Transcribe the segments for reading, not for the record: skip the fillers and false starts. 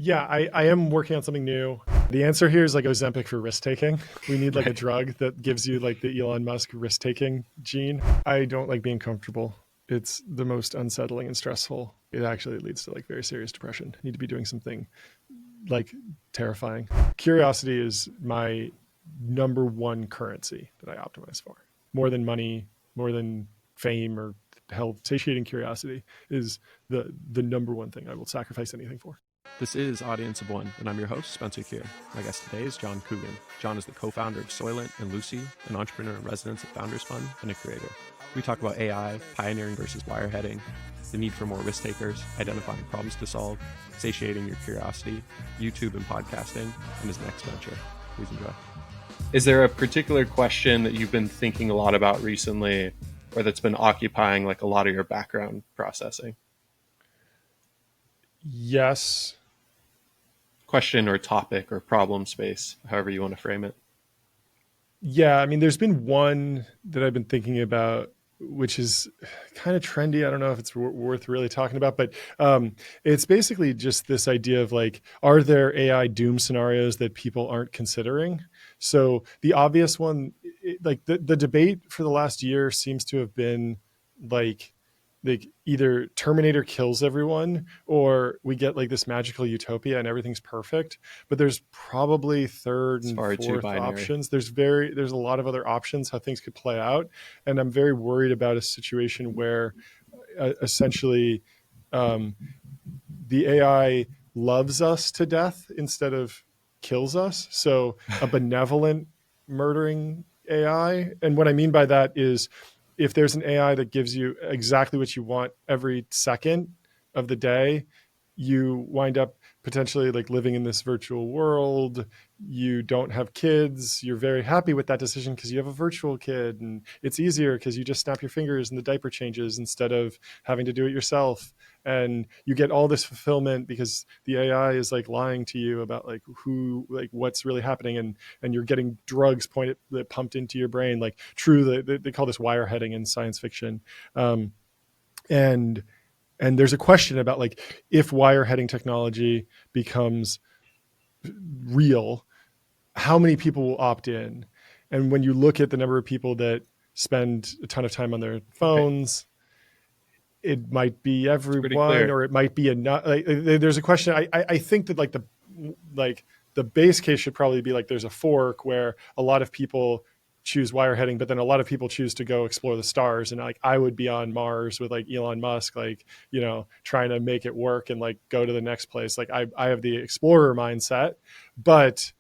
Yeah, I am working on something new. The answer here is like Ozempic for risk taking. We need like a Right. drug that gives you like the Elon Musk risk taking gene. I don't like being comfortable. It's the most unsettling and stressful. It actually leads to like very serious depression. I need to be doing something like terrifying. Curiosity is my number one currency that I optimize for. More than money, more than fame or health, satiating curiosity is the number one thing I will sacrifice anything for. This is Audience of One, and I'm your host, Spencer Kier. My guest today is John Coogan. John is the co-founder of Soylent and Lucy, an entrepreneur in residence at Founders Fund, and a creator. We talk about AI, pioneering versus wireheading, the need for more risk takers, identifying problems to solve, satiating your curiosity, YouTube and podcasting, and his next venture. Please enjoy. Is there a particular question that you've been thinking a lot about recently, or that's been occupying like a lot of your background processing? Yes. Question or topic or problem space, however you want to frame it. Yeah, I mean, there's been one that I've been thinking about, which is kind of trendy. I don't know if it's worth really talking about, but it's basically just this idea of like, are there AI doom scenarios that people aren't considering? So the obvious one, like the debate for the last year seems to have been like either Terminator kills everyone or we get like this magical utopia and everything's perfect. But there's probably third It's and far too fourth binary. options. There's a lot of other options how things could play out, and I'm very worried about a situation where essentially um, the AI loves us to death instead of kills us. So a benevolent murdering AI. And what I mean by that is if there's an AI that gives you exactly what you want every second of the day, you wind up potentially like living in this virtual world. You don't have kids. You're very happy with that decision because you have a virtual kid, and it's easier because you just snap your fingers and the diaper changes instead of having to do it yourself. And you get all this fulfillment because the AI is like lying to you about like who, like what's really happening, and you're getting drugs pointed that pumped into your brain. Like true, they call this wireheading in science fiction, um, and there's a question about like if wireheading technology becomes real, how many people will opt in? And when you look at the number of people that spend a ton of time on their Right. phones, it might be It's pretty everyone, clear. or it might be enough. Like, there's a question. I think that like the base case should probably be like there's a fork where a lot of people choose wireheading, but then a lot of people choose to go explore the stars. And like I would be on Mars with like Elon Musk, like trying to make it work and like go to the next place. Like I have the explorer mindset, but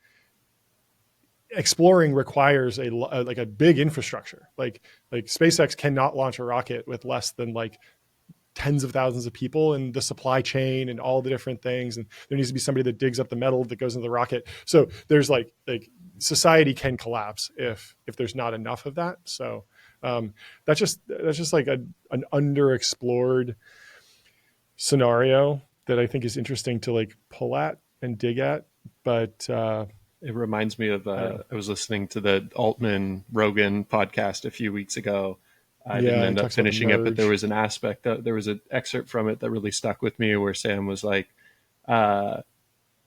exploring requires like a big infrastructure. Like SpaceX cannot launch a rocket with less than like tens of thousands of people in the supply chain and all the different things, and there needs to be somebody that digs up the metal that goes into the rocket. So there's like society can collapse if there's not enough of that. So that's just like an underexplored scenario that I think is interesting to like pull at and dig at. But It reminds me of I don't know. I was listening to the Altman Rogan podcast a few weeks ago. I didn't Yeah, he end up talks about the finishing it, but there merge. was an aspect there was an excerpt from it that really stuck with me where Sam was like, uh,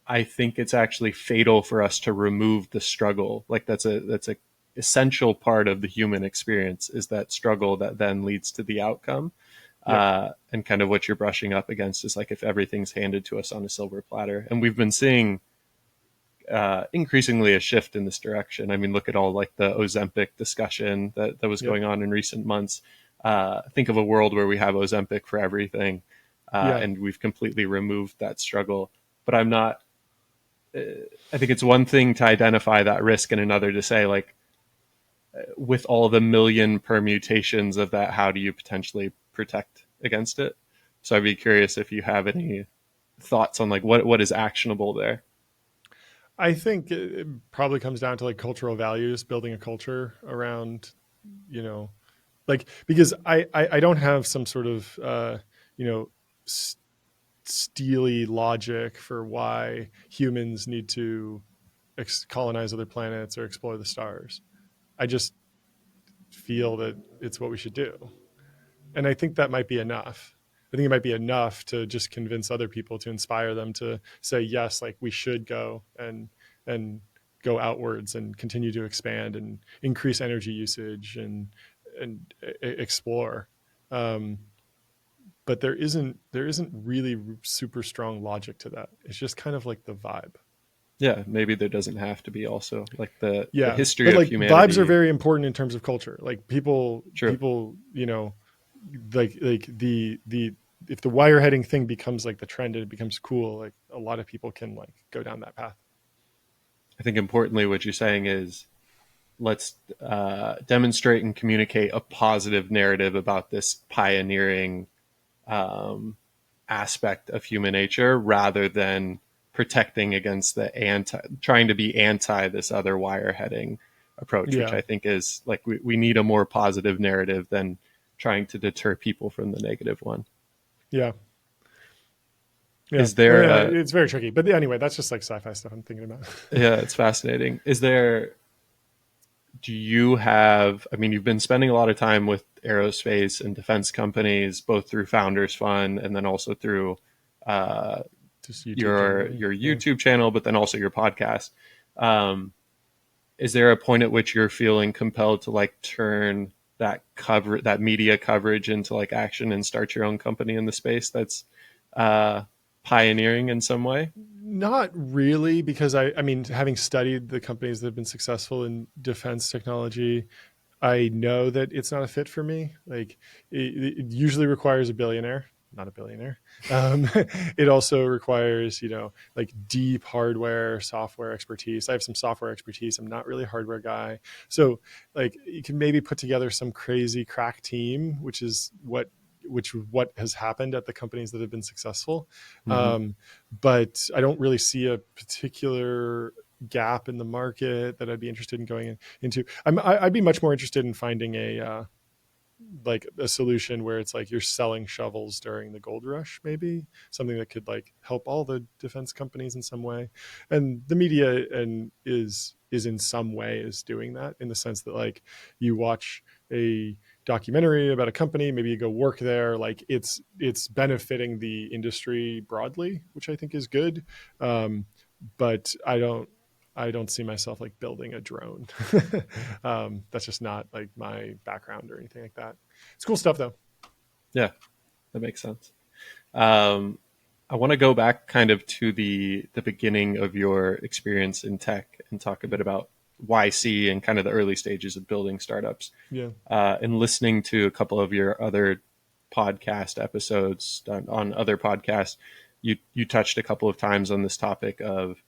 I think it's actually fatal for us to remove the struggle. Like that's a essential part of the human experience is that struggle that then leads to the outcome. Yep. And kind of what you're brushing up against is like if everything's handed to us on a silver platter. And we've been seeing increasingly a shift in this direction. I mean, look at all like the Ozempic discussion that was Yep. going on in recent months. Think of a world where we have Ozempic for everything, Yeah. and we've completely removed that struggle. But I'm not. I think it's one thing to identify that risk, and another to say like, with all the million permutations of that, how do you potentially protect against it? So I'd be curious if you have any thoughts on like what is actionable there. I think it probably comes down to like cultural values, building a culture around, you know, like because I don't have some sort of you know s- steely logic for why humans need to colonize other planets or explore the stars. I just feel that it's what we should do, and I think that might be enough, I think it might be enough to just convince other people, to inspire them to say, yes, like we should go and go outwards and continue to expand and increase energy usage and explore. But there isn't really super strong logic to that. It's just kind of like the vibe. Yeah, maybe there doesn't have to be also like the Yeah, history but of like vibes are humanity. very important in terms of culture. Like True. people, like the if the wire heading thing becomes like the trend and it becomes cool, like a lot of people can like go down that path. I think importantly, what you're saying is let's demonstrate and communicate a positive narrative about this pioneering um, aspect of human nature rather than protecting against the trying to be anti this other wire heading approach, which Yeah, I think is like we need a more positive narrative than trying to deter people from the negative one. yeah, yeah. Is there It's very tricky, but anyway, that's just like sci-fi stuff I'm thinking about. yeah, it's fascinating. Is there, do you have, I mean, you've been spending a lot of time with aerospace and defense companies, both through Founders Fund and then also through uh, Just YouTube your generally. Yeah. YouTube channel, but then also your podcast. Um, is there a point at which you're feeling compelled to like turn that media coverage into like action and start your own company in the space that's uh, pioneering in some way? Not really, because I mean, having studied the companies that have been successful in defense technology, I know that it's not a fit for me. Like it usually requires a billionaire, not a billionaire. Um, it also requires, like deep hardware, software expertise. I have some software expertise. I'm not really a hardware guy. So like you can maybe put together some crazy crack team, which what has happened at the companies that have been successful. Mm-hmm. Um, but I don't really see a particular gap in the market that I'd be interested in going into. I'd be much more interested in finding like a solution where it's like you're selling shovels during the gold rush, maybe something that could like help all the defense companies in some way. And the media and is in some way is doing that, in the sense that like you watch a documentary about a company, maybe you go work there, like it's benefiting the industry broadly, which I think is good. But I don't see myself like building a drone. That's just not like my background or anything like that. It's cool stuff though. Yeah, that makes sense. Um, I want to go back kind of to the beginning of your experience in tech and talk a bit about YC and kind of the early stages of building startups. Yeah. And listening to a couple of your other podcast episodes on other podcasts, you touched a couple of times on this topic of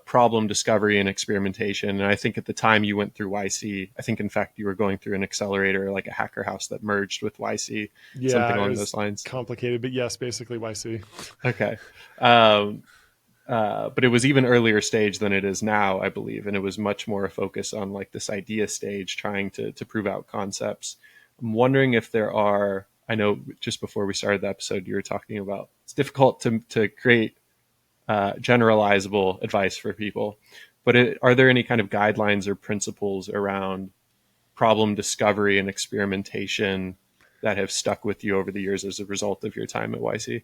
problem discovery and experimentation. And I think at the time you went through YC, I think in fact you were going through an accelerator, like a hacker house that merged with YC, something Yeah, it along was those lines. complicated, but yes, basically YC. Okay. Um, but it was even earlier stage than it is now, I believe, and it was much more a focus on like this idea stage, trying to prove out concepts. I'm wondering if there are. I know just before we started the episode, you were talking about it's difficult to create generalizable advice for people, but are there any kind of guidelines or principles around problem discovery and experimentation that have stuck with you over the years as a result of your time at YC?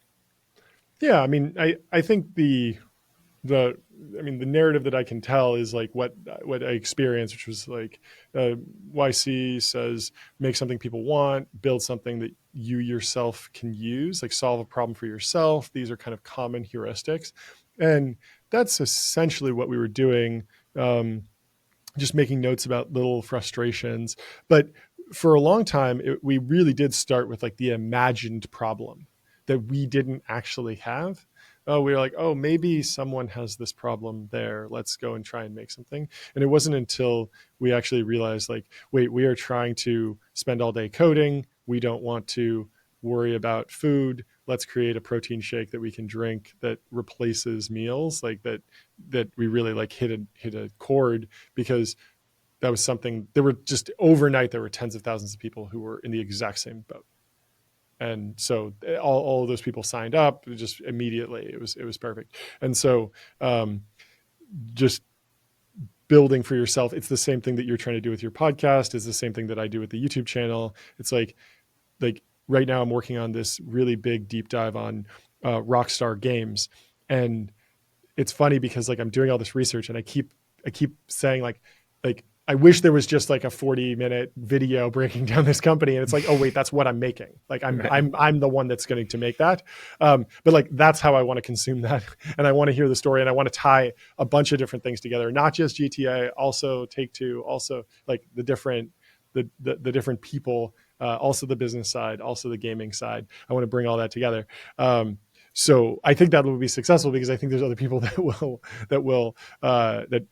Yeah, I mean, I think the the narrative that I can tell is like what I experienced, which was like YC says make something people want, build something that you yourself can use, like solve a problem for yourself. These are kind of common heuristics, and that's essentially what we were doing. Um, just making notes about little frustrations, but for a long time we really did start with like the imagined problem that we didn't actually have. Oh, we were like, oh, maybe someone has this problem there, let's go and try and make something. And it wasn't until we actually realized like, wait, we are trying to spend all day coding, we don't want to worry about food, let's create a protein shake that we can drink that replaces meals, like that we really like hit a chord, because that was something. There were just overnight there were tens of thousands of people who were in the exact same boat, and so all of those people signed up just immediately. It was perfect. And so just building for yourself, it's the same thing that you're trying to do with your podcast, is the same thing that I do with the YouTube channel. It's like right now I'm working on this really big deep dive on Rockstar Games, and it's funny because like I'm doing all this research and I keep saying like I wish there was just like a 40-minute video breaking down this company, and it's like, oh wait, that's what I'm making. Like I'm Right. I'm the one that's going to make that. But like that's how I want to consume that, and I want to hear the story, and I want to tie a bunch of different things together, not just GTA, also Take Two, also like the different people, also the business side, also the gaming side. I want to bring all that together. So I think that will be successful because I think there's other people that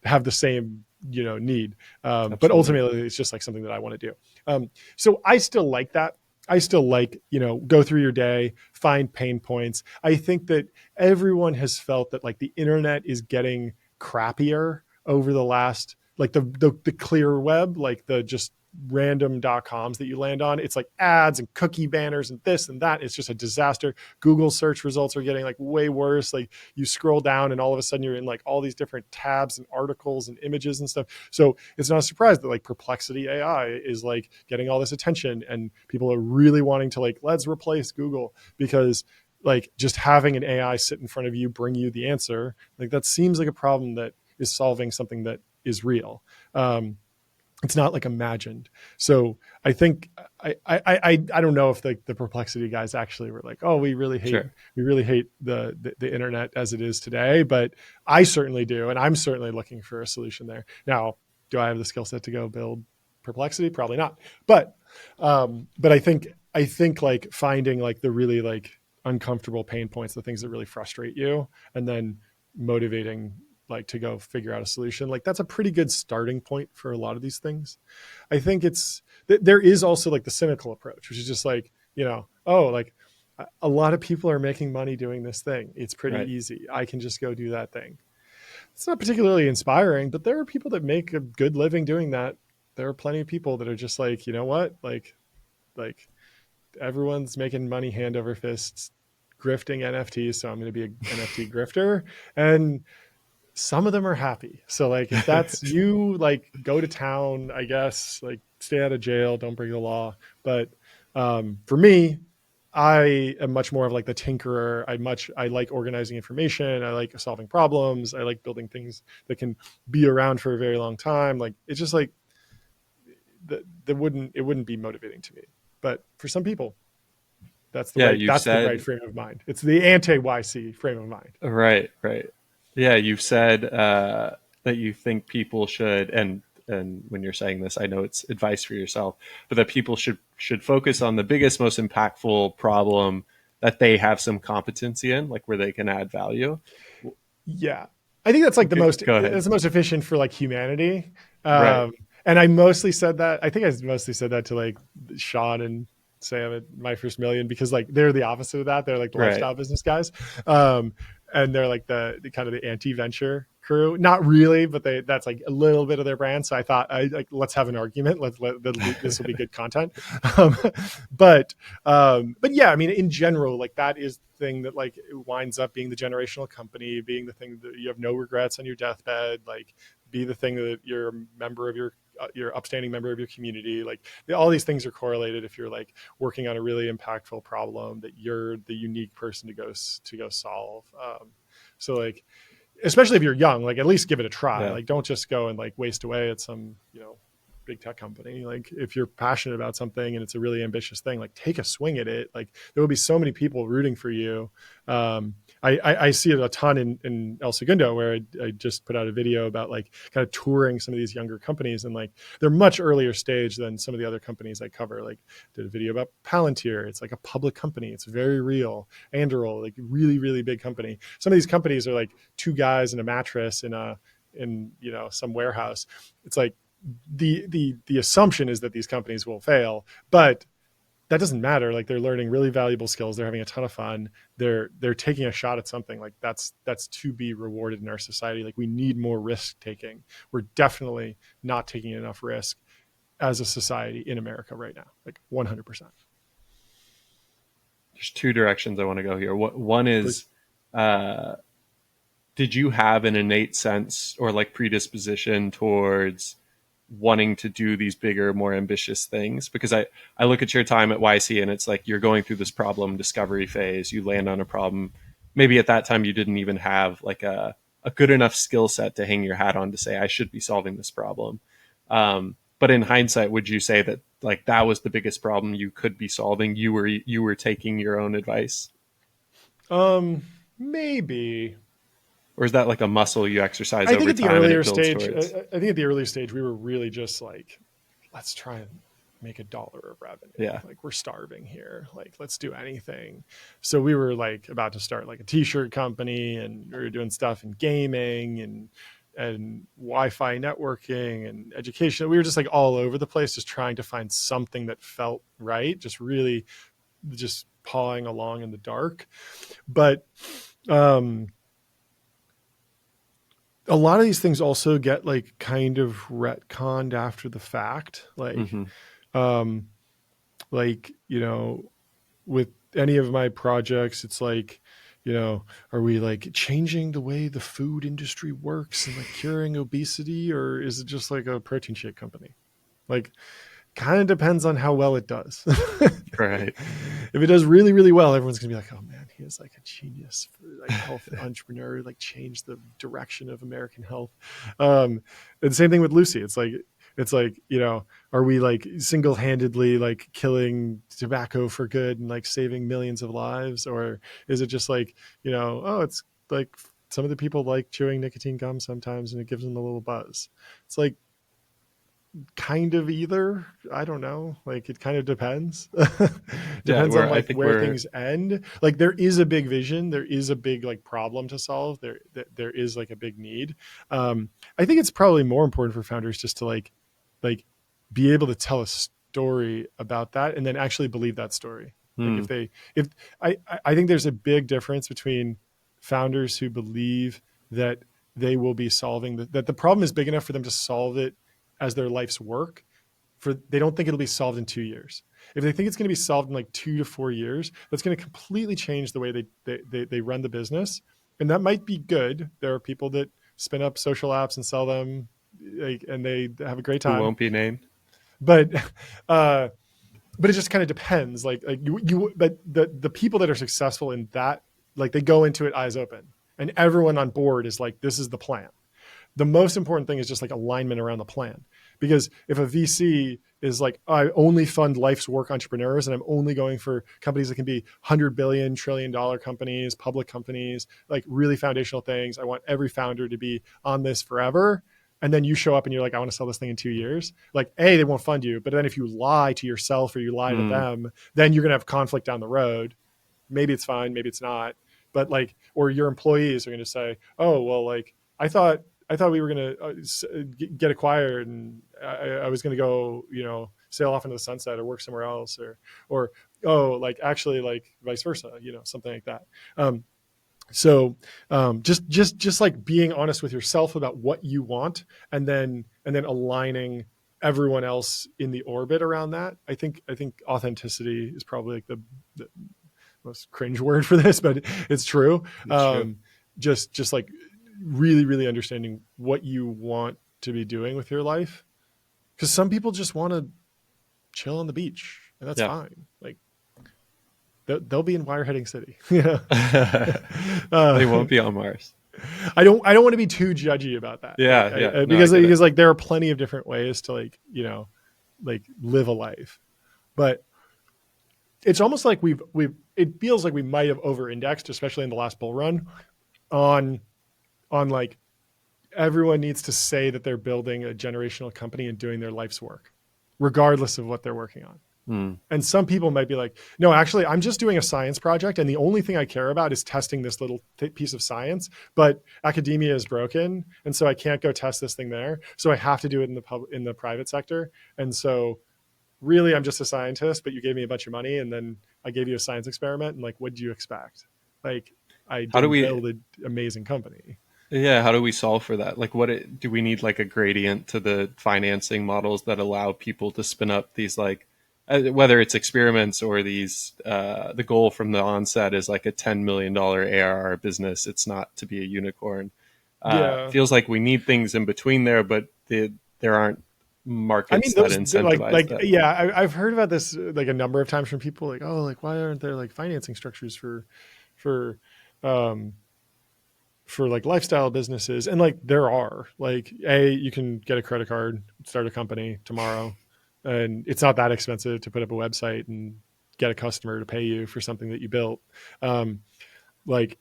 have the same need. But Absolutely. ultimately, it's just like something that I want to do. So I still like that. I still like go through your day, find pain points. I think that everyone has felt that like the internet is getting crappier over the last like the clear web, like the just random.coms that you land on. It's like ads and cookie banners and this and that. It's just a disaster. Google search results are getting like way worse. Like you scroll down and all of a sudden you're in like all these different tabs and articles and images and stuff. So it's not a surprise that like Perplexity AI is like getting all this attention, and people are really wanting to like, let's replace Google, because like just having an AI sit in front of you, bring you the answer, like that seems like a problem that is solving something that is real. It's not like imagined. So I think I don't know if the Perplexity guys actually were like, oh, Sure. we really hate the internet as it is today, but I certainly do, and I'm certainly looking for a solution there. Now, do I have the skill set to go build Perplexity? Probably not. But I think like finding like the really like uncomfortable pain points, the things that really frustrate you, and then motivating like to go figure out a solution, like that's a pretty good starting point for a lot of these things. I think there is also like the cynical approach, which is just like, oh, like a lot of people are making money doing this thing, it's pretty Right. easy, I can just go do that thing. It's not particularly inspiring, but there are people that make a good living doing that. There are plenty of people that are just like, you know what, like everyone's making money hand over fists grifting NFTs, so I'm going to be an NFT grifter, and some of them are happy. So like if that's you, like go to town, I guess, like stay out of jail, don't break the law. But for me, I am much more of like the tinkerer. I like organizing information. I like solving problems. I like building things that can be around for a very long time. Like it's just like it wouldn't be motivating to me. But for some people, Yeah, you've that's the right said frame of mind. It's the anti YC frame of mind. right. Yeah, you've said that you think people should, and when you're saying this, I know it's advice for yourself, but that people should focus on the biggest, most impactful problem that they have some competency in, like where they can add value. Yeah, I think that's like Go ahead. it's the most efficient for like humanity. Right. And I mostly said that. I think I mostly said that to like Sean and Sam at My First Million, because like they're the opposite of that. They're like the Right. lifestyle business guys, and they're like the kind of the anti-venture crew. Not really, but that's like a little bit of their brand. So I thought, let's have an argument. This will be good content. Um, but yeah, I mean, in general, like that is the thing that like it winds up being the generational company, being the thing that you have no regrets on your deathbed, like be the thing that you're a member of your upstanding member of your community. Like all these things are correlated if you're like working on a really impactful problem that you're the unique person to go solve. So like, especially if you're young, like at least give it a try. Yeah. Like don't just go and like waste away at some big tech company. Like if you're passionate about something and it's a really ambitious thing, like take a swing at it. Like there will be so many people rooting for you. I see it a ton in El Segundo, where I just put out a video about like kind of touring some of these younger companies, and like they're much earlier stage than some of the other companies I cover. Like did a video about Palantir. It's like a public company. It's very real. Anduril, like really, really big company. Some of these companies are like two guys in a mattress in some warehouse. It's like the assumption is that these companies will fail, but that doesn't matter. Like they're learning really valuable skills, they're having a ton of fun, they're taking a shot at something. Like that's to be rewarded in our society. Like we need more risk taking. We're definitely not taking enough risk as a society in America right now, like 100%. There's two directions I want to go here. One is, uh, did you have an innate sense or like predisposition towards wanting to do these bigger, more ambitious things? Because I look at your time at YC and it's like you're going through this problem discovery phase. You land on a problem. Maybe at that time you didn't even have like a good enough skill set to hang your hat on to say, I should be solving this problem. But in hindsight, would you say that like that was the biggest problem you could be solving? You were taking your own advice? Maybe. Or is that like a muscle you exercise I think over at the time and earlier it builds stage, towards? I think at the earlier stage, we were really just like, let's try and make $1 of revenue. Yeah. Like we're starving here. Like let's do anything. So we were like about to start like a t-shirt company, and we were doing stuff in gaming and Wi-Fi networking and education. We were just like all over the place, just trying to find something that felt right. Just really just pawing along in the dark. But, a lot of these things also get like kind of retconned after the fact. Like, you know, with any of my projects, it's like, you know, are we like changing the way the food industry works and like curing obesity, or is it just like a protein shake company? Like, kind of depends on how well it does. Right. If it does really, really well, everyone's gonna be like, "Oh man, he is like a genius for like health entrepreneur, like changed the direction of American health." And the same thing with Lucy. It's like, you know, are we like single-handedly like killing tobacco for good and like saving millions of lives, or is it just like, you know, oh, it's like some of the people like chewing nicotine gum sometimes and it gives them a little buzz. It's like kind of either. I don't know, like it kind of depends. Yeah, Depends on I like think where we're things end. Like there is a big vision, there is a big like problem to solve, there is like a big need. I think it's probably more important for founders just to like be able to tell a story about that and then actually believe that story. Like if I think there's a big difference between founders who believe that they will be solving that the problem is big enough for them to solve it as their life's work. For they don't think it'll be solved in 2 years. If they think it's going to be solved in like 2 to 4 years, that's going to completely change the way they run the business. And that might be good. There are people that spin up social apps and sell them, like, and they have a great who time. won't be named. But but it just kind of depends. Like but the people that are successful in that, like they go into it eyes open, and everyone on board is like, this is the plan. The most important thing is just like alignment around the plan. Because if a VC is like, I only fund life's work entrepreneurs and I'm only going for companies that can be 100 billion, $1 trillion companies, public companies, like really foundational things. I want every founder to be on this forever. And then you show up and you're like, I want to sell this thing in 2 years. Like, A, they won't fund you. But then if you lie to yourself or you lie to them, then you're going to have conflict down the road. Maybe it's fine, maybe it's not. But like, or your employees are going to say, oh, well, like, I thought we were going to get acquired and I was going to go, you know, sail off into the sunset or work somewhere else, or, oh, like actually like vice versa, you know, something like that. So just like being honest with yourself about what you want, and then aligning everyone else in the orbit around that. I think authenticity is probably like the most cringe word for this, but it's true. It's true. Just like really, really understanding what you want to be doing with your life. Because some people just want to chill on the beach, and that's fine. Like they'll be in Wireheading City. Yeah, They won't be on Mars. I don't want to be too judgy about that. Yeah, Because like there are plenty of different ways to like, you know, like live a life, but it's almost like it feels like we might have over-indexed, especially in the last bull run, on like everyone needs to say that they're building a generational company and doing their life's work, regardless of what they're working on. And some people might be like, no, actually, I'm just doing a science project. And the only thing I care about is testing this little piece of science, but academia is broken. And so I can't go test this thing there. So I have to do it in the private sector. And so really, I'm just a scientist, but you gave me a bunch of money and then I gave you a science experiment. And like, what do you expect? Like, I didn't build an amazing company. Yeah, how do we solve for that? Like, do we need like a gradient to the financing models that allow people to spin up these like, whether it's experiments or these, the goal from the onset is like a $10 million ARR business. It's not to be a unicorn. Feels like we need things in between there, but there aren't I mean, markets that those incentivize that. yeah, I've heard about this like a number of times from people like, oh, like why aren't there like financing structures for um for like lifestyle businesses? And like there are like you can get a credit card, start a company tomorrow, and it's not that expensive to put up a website and get a customer to pay you for something that you built. Um, like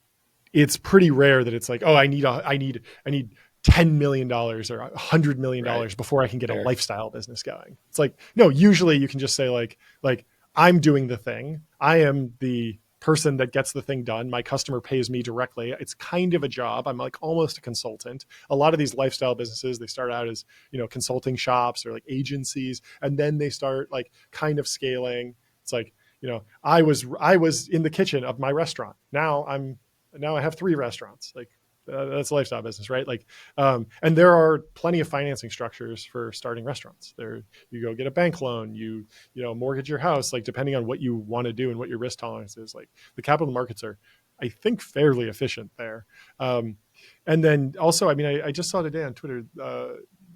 it's pretty rare that it's like, oh, I need $10 million or Right. $100 million before I can get a Fair. lifestyle business going. It's like, no, usually you can just say like I'm doing the thing. I am the person that gets the thing done. My customer pays me directly. It's kind of a job. I'm like almost a consultant. A lot of these lifestyle businesses, they start out as, consulting shops or like agencies, and then they start like kind of scaling. It's like, I was in the kitchen of my restaurant. Now I have 3 restaurants. Like that's a lifestyle business, right? Like, and there are plenty of financing structures for starting restaurants. There, you go get a bank loan, mortgage your house, like depending on what you want to do and what your risk tolerance is. Like the capital markets are, I think, fairly efficient there. And then also, I mean, I just saw today on Twitter,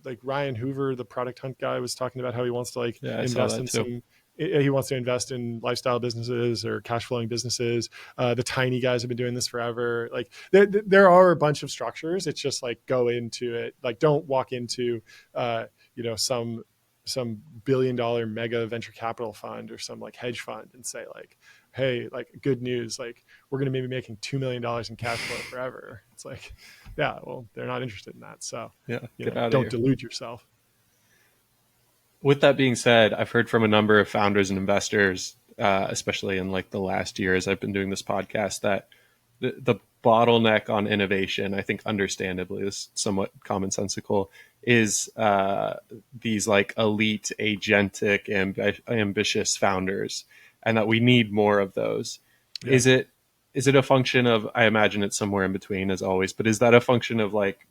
like Ryan Hoover, the product hunt guy, was talking about how he wants to like Yeah, I saw invest that in too. some he wants to invest in lifestyle businesses or cash flowing businesses. The tiny guys have been doing this forever. Like there are a bunch of structures. It's just like go into it. Like don't walk into, some $1 billion mega venture capital fund or some like hedge fund and say like, hey, like good news, like we're going to maybe making $2 million in cash flow forever. It's like, yeah, well, they're not interested in that. So, Yeah, get out of don't here. delude yourself. With that being said, I've heard from a number of founders and investors, especially in like the last year as I've been doing this podcast, that the bottleneck on innovation, I think understandably is somewhat commonsensical, is these like elite, agentic, ambitious founders, and that we need more of those. Yeah. Is it a function of, I imagine it's somewhere in between as always, but is that a function of like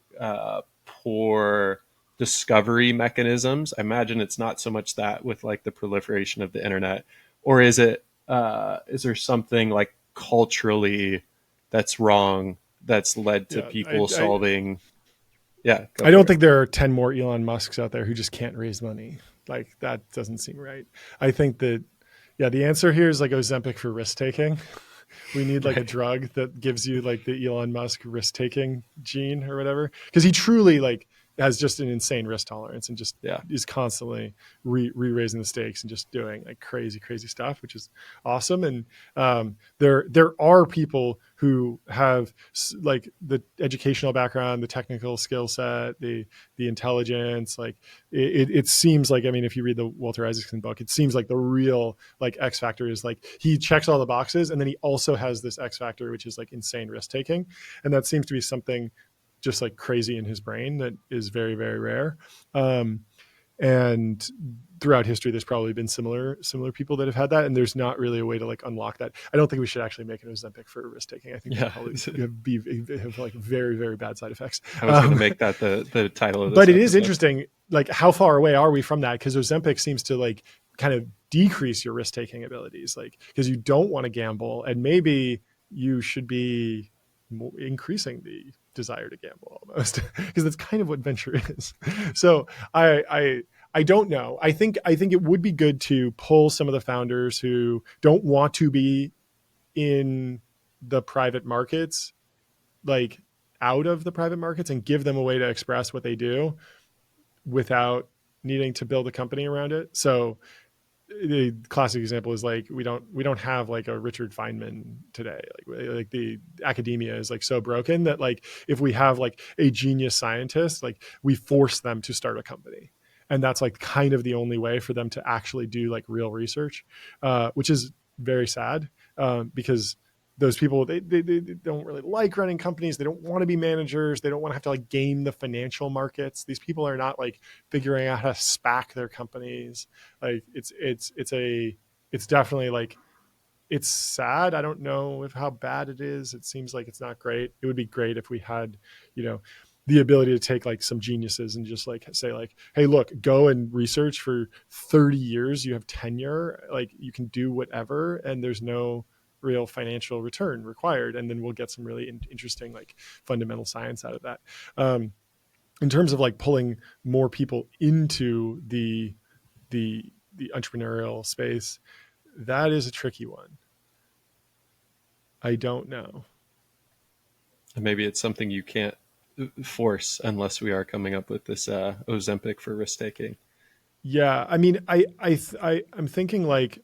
poor discovery mechanisms? I imagine it's not so much that with like the proliferation of the internet, or is there something like culturally that's wrong that's led to Yeah. people solving? Yeah, go I don't for it. think there are 10 more Elon Musks out there who just can't raise money. Like that doesn't seem right. I think that, yeah, the answer here is like Ozempic for risk taking. We need like a Right. drug that gives you like the Elon Musk risk taking gene or whatever. Cause he truly like has just an insane risk tolerance and just Yeah. is constantly raising the stakes and just doing like crazy, crazy stuff, which is awesome. And there are people who have like the educational background, the technical skill set, the intelligence. Like it seems like, I mean, if you read the Walter Isaacson book, it seems like the real like X factor is like he checks all the boxes, and then he also has this X factor, which is like insane risk taking, and that seems to be something just like crazy in his brain that is very, very rare. Um, and throughout history, there's probably been similar people that have had that, and there's not really a way to like unlock that. I don't think we should actually make an Ozempic for risk taking. I think that Yeah. probably have like very, very bad side effects. I was going to make that the title of this But it is episode. interesting, like how far away are we from that? Because Ozempic seems to like kind of decrease your risk taking abilities, like because you don't want to gamble, and maybe you should be increasing the desire to gamble almost, because that's kind of what venture is. So I don't know. I think it would be good to pull some of the founders who don't want to be in the private markets, like out of the private markets, and give them a way to express what they do without needing to build a company around it. So the classic example is like we don't have like a Richard Feynman today. Like the academia is like so broken that like if we have like a genius scientist, like we force them to start a company, and that's like kind of the only way for them to actually do like real research, which is very sad, because those people they don't really like running companies. They don't want to be managers. They don't want to have to like game the financial markets. These people are not like figuring out how to SPAC their companies. Like it's definitely like it's sad. I don't know if how bad it is. It seems like it's not great. It would be great if we had, you know, the ability to take like some geniuses and just like say like, hey, look, go and research for 30 years. You have tenure, like you can do whatever, and there's no real financial return required. And then we'll get some really interesting like fundamental science out of that. in terms of like pulling more people into the entrepreneurial space, that is a tricky one. I don't know. And maybe it's something you can't force unless we are coming up with this Ozempic for risk taking. Yeah, I mean, I'm thinking like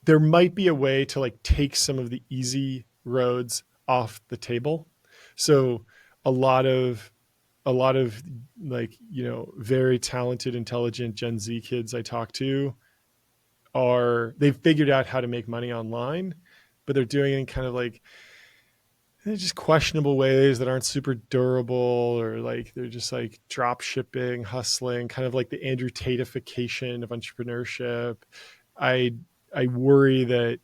there might be a way to like take some of the easy roads off the table. So a lot of like, very talented, intelligent Gen Z kids I talk to they've figured out how to make money online, but they're doing it in kind of like just questionable ways that aren't super durable, or like they're just like drop shipping, hustling, kind of like the Andrew Tateification of entrepreneurship. I I worry that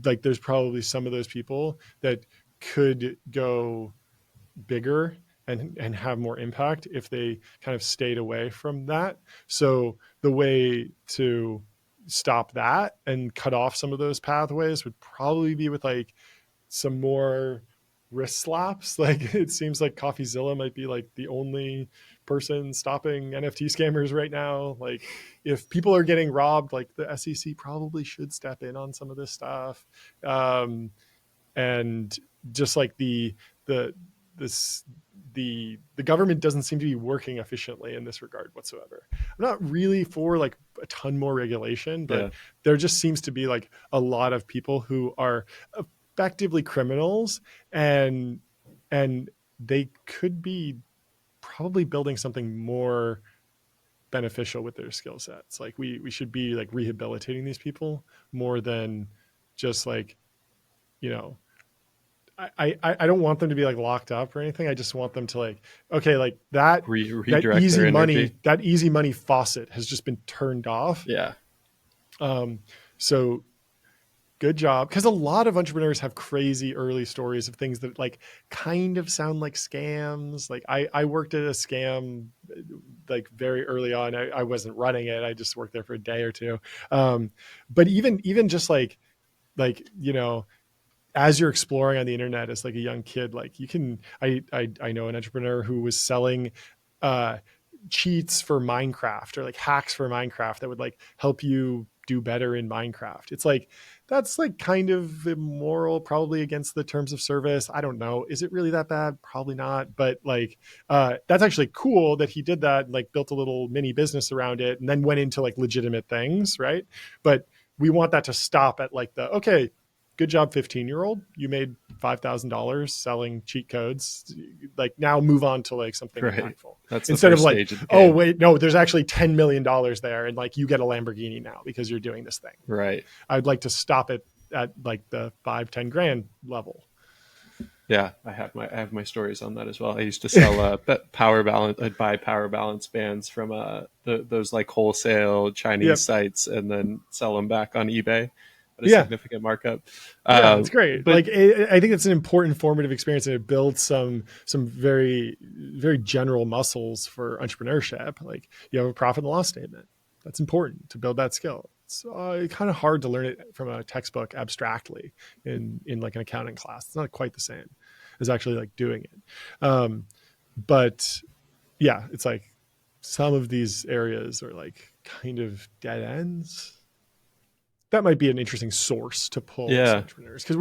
like there's probably some of those people that could go bigger and have more impact if they kind of stayed away from that. So the way to stop that and cut off some of those pathways would probably be with like some more wrist slaps. Like it seems like CoffeeZilla might be like the only person stopping NFT scammers right now. Like if people are getting robbed, like the SEC probably should step in on some of this stuff. And just like the this the government doesn't seem to be working efficiently in this regard whatsoever. I'm not really for like a ton more regulation, but Yeah. there just seems to be like a lot of people who are effectively criminals, and they could be probably building something more beneficial with their skill sets. Like we should be like rehabilitating these people more than just like, you know, I don't want them to be like locked up or anything. I just want them to like, okay, like Redirect their energy. that easy money faucet has just been turned off. Yeah. So good job. Because a lot of entrepreneurs have crazy early stories of things that like kind of sound like scams. Like I worked at a scam like very early on. I wasn't running it. I just worked there for a day or two. But even just like, you know, as you're exploring on the internet as like a young kid, like you can, I know an entrepreneur who was selling uh, cheats for Minecraft, or like hacks for Minecraft that would like help you do better in Minecraft. It's like, that's like kind of immoral, probably against the terms of service. I don't know. Is it really that bad? Probably not. But like, that's actually cool that he did that and like built a little mini business around it and then went into like legitimate things. Right. But we want that to stop at like okay, good job, 15-year-old. You made $5,000 selling cheat codes. Like now move on to like something Right. impactful. That's the Instead of first like, stage of the oh, game. wait, no, there's actually $10 million there. And like you get a Lamborghini now because you're doing this thing. Right. I'd like to stop it at like the 5-10 grand level. Yeah, I have my stories on that as well. I used to sell power balance. I'd buy power balance bands from those like wholesale Chinese Yep. sites and then sell them back on eBay at a Yeah. significant markup. Yeah, it's great. But Like I think it's an important formative experience, and it builds some very very general muscles for entrepreneurship. Like you have a profit and loss statement. That's important to build that skill. It's kind of hard to learn it from a textbook abstractly in like an accounting class. It's not quite the same as actually like doing it. But yeah, it's like some of these areas are like kind of dead ends. That might be an interesting source to pull some yeah, entrepreneurs, because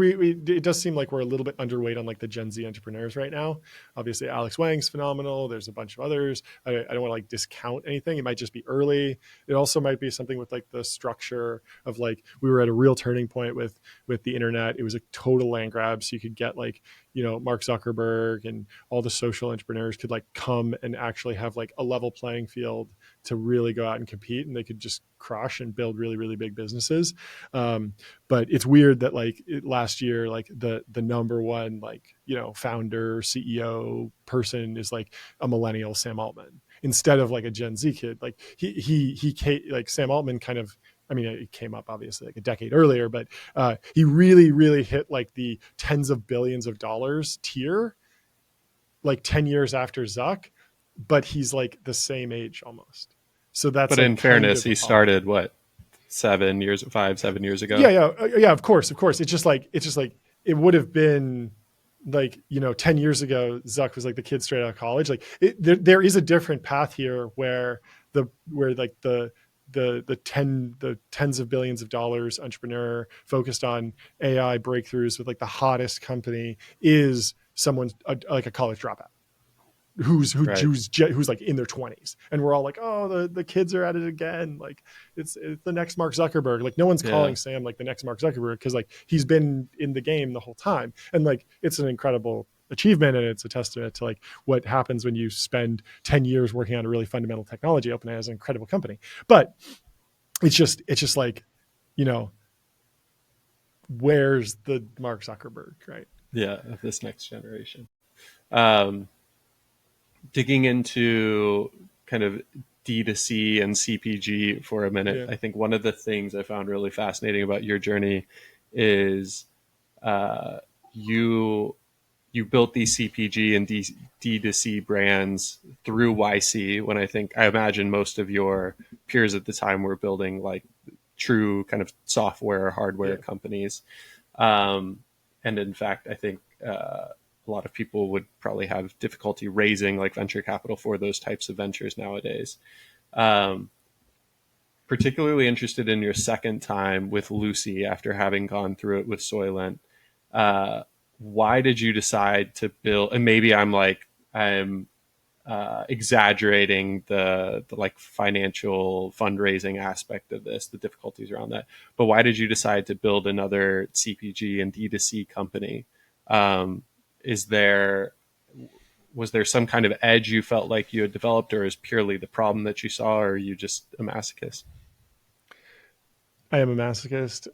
it does seem like we're a little bit underweight on like the Gen Z entrepreneurs right now. Obviously, Alex Wang's phenomenal. There's a bunch of others. I don't want to like discount anything. It might just be early. It also might be something with like the structure of like we were at a real turning point with the internet. It was a total land grab, so you could get like, you know, Mark Zuckerberg and all the social entrepreneurs could like come and actually have like a level playing field to really go out and compete, and they could just crush and build really really big businesses. But it's weird that like last year, like the number one like, you know, founder CEO person is like a millennial Sam Altman instead of like a Gen Z kid. Like he like Sam Altman kind of, I mean, it came up obviously like a decade earlier, but he really, really hit like the tens of billions of dollars tier like 10 years after Zuck, but he's like the same age almost. So that's but like in kind fairness, of he odd. started what 7 years ago. Yeah, of course. It's just like it would have been like, 10 years ago, Zuck was like the kid straight out of college. Like there is a different path here where like the tens of billions of dollars entrepreneur focused on AI breakthroughs with like the hottest company is someone like a college dropout Right. who's like in their 20s, and we're all like, oh, the kids are at it again, like it's the next Mark Zuckerberg. Like no one's Yeah. calling Sam like the next Mark Zuckerberg, because like he's been in the game the whole time, and like it's an incredible achievement, and it's a testament to like what happens when you spend 10 years working on a really fundamental technology. OpenAI is an incredible company, but it's just like, you know where's the Mark Zuckerberg, right? Yeah. Of this next generation. Um, Digging into kind of D2C and CPG for a minute, Yeah, I think one of the things I found really fascinating about your journey is uh, you you built these CPG and D2C brands through YC. When I imagine most of your peers at the time were building like true kind of software hardware yeah, companies. Um, and in fact, I think a lot of people would probably have difficulty raising like venture capital for those types of ventures nowadays. Um, Particularly interested in your second time with Lucy after having gone through it with Soylent. Uh, why did you decide to build? And maybe I'm exaggerating the like financial fundraising aspect of this, the difficulties around that. But why did you decide to build another CPG and D2C company? Um, is there Was there some kind of edge you felt like you had developed, or is purely the problem that you saw, or are you just a masochist? I am a masochist.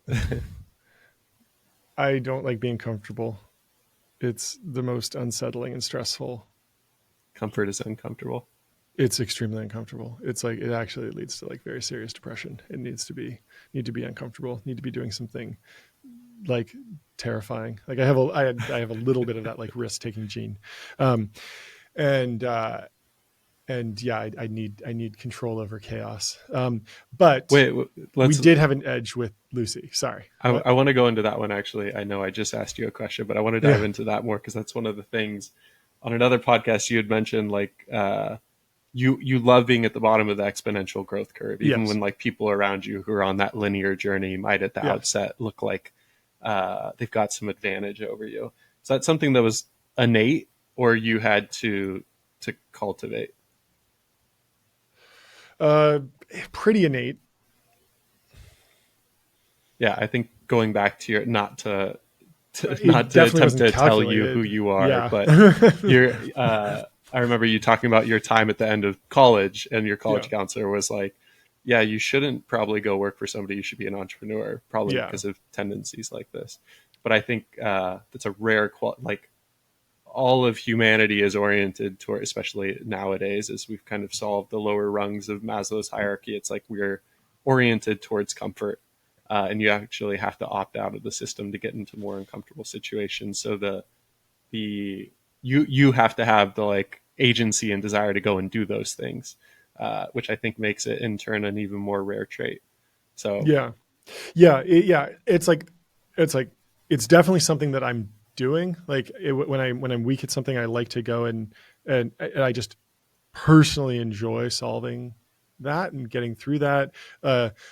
I don't like being comfortable. It's the most unsettling and stressful. Comfort is uncomfortable. It's extremely uncomfortable. It's like it actually leads to like very serious depression. It need to be uncomfortable. Need to be doing something like terrifying. Like I have a little bit of that like risk taking gene, um, and yeah, I need control over chaos. But Wait, we let's. did have an edge with Lucy. Sorry, what? I want to go into that one actually. I know I just asked you a question, but I want to dive Yeah, into that more because that's one of the things on another podcast you had mentioned. Like, you love being at the bottom of the exponential growth curve, even yes, when like people around you who are on that linear journey might at the yes. outset look like they've got some advantage over you. Is that something that was innate, or you had to cultivate? Uh, Pretty innate. Yeah, I think going back to your It not to definitely attempt wasn't to tell you who calculated. you are, Yeah, but you're. I remember you talking about your time at the end of college, and your yeah, college counselor was like, "Yeah, you shouldn't probably go work for somebody. You should be an entrepreneur, probably yeah, because of tendencies like this." But I think that's a rare like all of humanity is oriented toward, especially nowadays, as we've kind of solved the lower rungs of Maslow's hierarchy. It's like we're oriented towards comfort, and you actually have to opt out of the system to get into more uncomfortable situations. So the you have to have the like agency and desire to go and do those things, which I think makes it in turn an even more rare trait. So yeah, yeah. It's like it's definitely something that I'm doing. Like when I'm weak at something, I like to go and I just personally enjoy solving that and getting through that.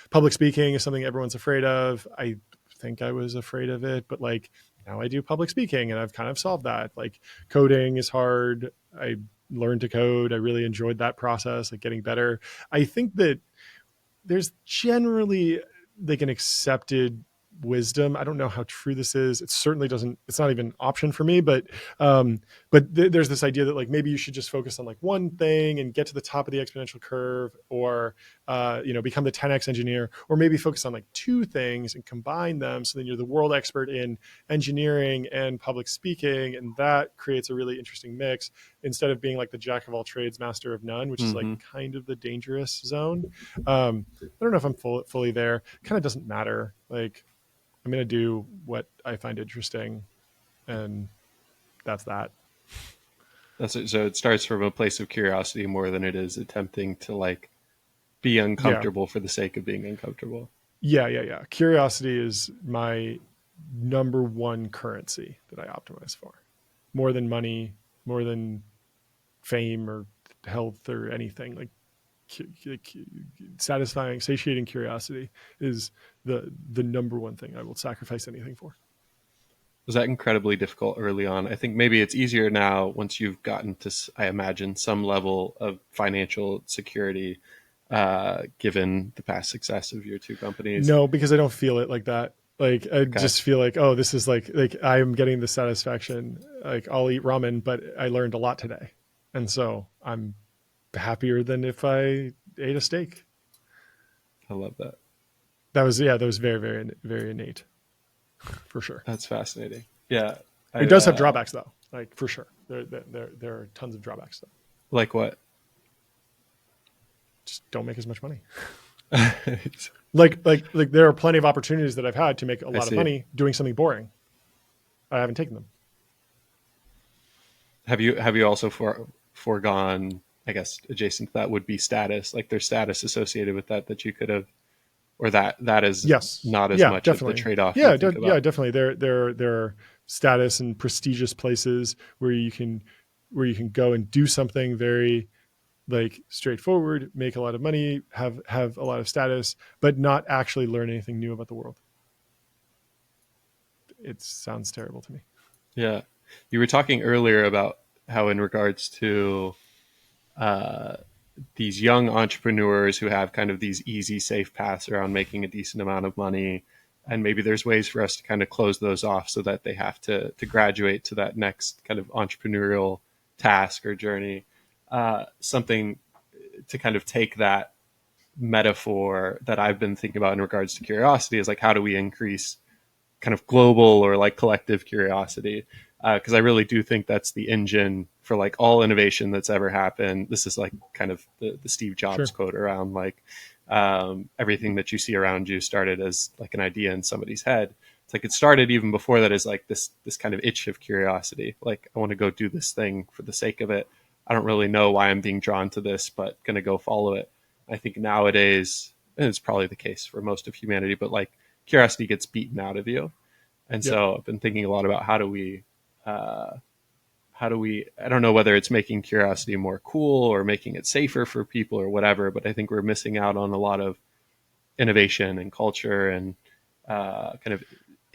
Public speaking is something everyone's afraid of. I think I was afraid of it, but like now I do public speaking and I've kind of solved that. Like coding is hard. I learned to code. I really enjoyed that process, like getting better. I think that there's generally like an accepted wisdom. I don't know how true this is. It certainly doesn't, it's not even an option for me, but there's this idea that like maybe you should just focus on like one thing and get to the top of the exponential curve, or become the 10x engineer, or maybe focus on like two things and combine them, so then you're the world expert in engineering and public speaking, and that creates a really interesting mix, instead of being like the jack of all trades, master of none, which is like mm-hmm. kind of the dangerous zone. I don't know if I'm fully there. Kind of doesn't matter. Like I'm gonna do what I find interesting, and that's that. That's it. So it starts from a place of curiosity more than it is attempting to like be Yeah, uncomfortable for the sake of being uncomfortable. yeah. Curiosity is my number one currency that I optimize for. more than money, more than fame or health or anything. Like satisfying, satiating curiosity is the number one thing I will sacrifice anything for. Was that incredibly difficult early on? I think maybe it's easier now once you've gotten to, I imagine, some level of financial security, given the past success of your two companies. No, because I don't feel it like that. Like I Okay. just feel like, oh, this is like I am getting the satisfaction. Like I'll eat ramen, but I learned a lot today, and so I'm happier than if I ate a steak. I love that. That was very very innate for sure. That's fascinating. Yeah. It does have drawbacks though, like for sure. There are tons of drawbacks though. Like what? Just don't make as much money. Like there are plenty of opportunities that I've had to make a lot of money doing something boring. I haven't taken them. Have you also foregone, I guess adjacent to that would be status, like there's status associated with that you could have, or that is Yes. not as much definitely. of the trade-off. Yeah, definitely. There are status and prestigious places where you can go and do something very like straightforward, make a lot of money, have a lot of status, but not actually learn anything new about the world. It sounds terrible to me. Yeah. You were talking earlier about how in regards to these young entrepreneurs who have kind of these easy, safe paths around making a decent amount of money, and maybe there's ways for us to kind of close those off so that they have to graduate to that next kind of entrepreneurial task or journey. Something to kind of take that metaphor that I've been thinking about in regards to curiosity is like, how do we increase kind of global or like collective curiosity? Because I really do think that's the engine for like all innovation that's ever happened. This is like kind of the Steve Jobs quote around like everything that you see around you started as like an idea in somebody's head. It's like it started even before that as like this kind of itch of curiosity. Like I want to go do this thing for the sake of it. I don't really know why I'm being drawn to this, but going to go follow it. I think nowadays, and it's probably the case for most of humanity, but like curiosity gets beaten out of you. And so I've been thinking a lot about how do we, I don't know whether it's making curiosity more cool or making it safer for people or whatever, but I think we're missing out on a lot of innovation and culture and kind of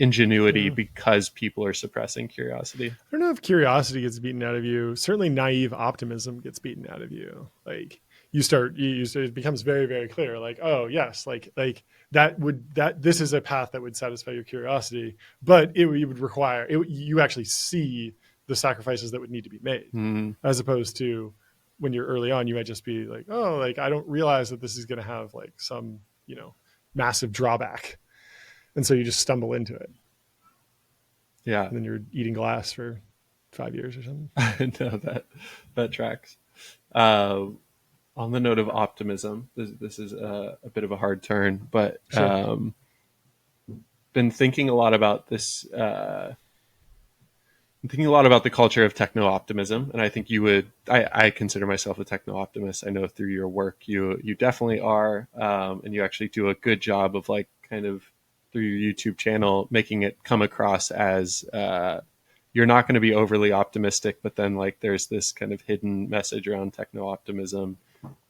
ingenuity because people are suppressing curiosity. I don't know if curiosity gets beaten out of you. Certainly naive optimism gets beaten out of you. Like it becomes very, very clear. Like, oh yes, like this is a path that would satisfy your curiosity, but it would require you actually see the sacrifices that would need to be made, as opposed to when you're early on, you might just be like, oh, like I don't realize that this is going to have like some, massive drawback. And so you just stumble into it. Yeah. And then you're eating glass for 5 years or something. No, that tracks. On the note of optimism, this is a bit of a hard turn, but been thinking a lot about this. I'm thinking a lot about the culture of techno optimism, and I think you would. I consider myself a techno optimist. I know through your work, you definitely are, and you actually do a good job of like kind of through your YouTube channel making it come across as you're not going to be overly optimistic, but then like there's this kind of hidden message around techno optimism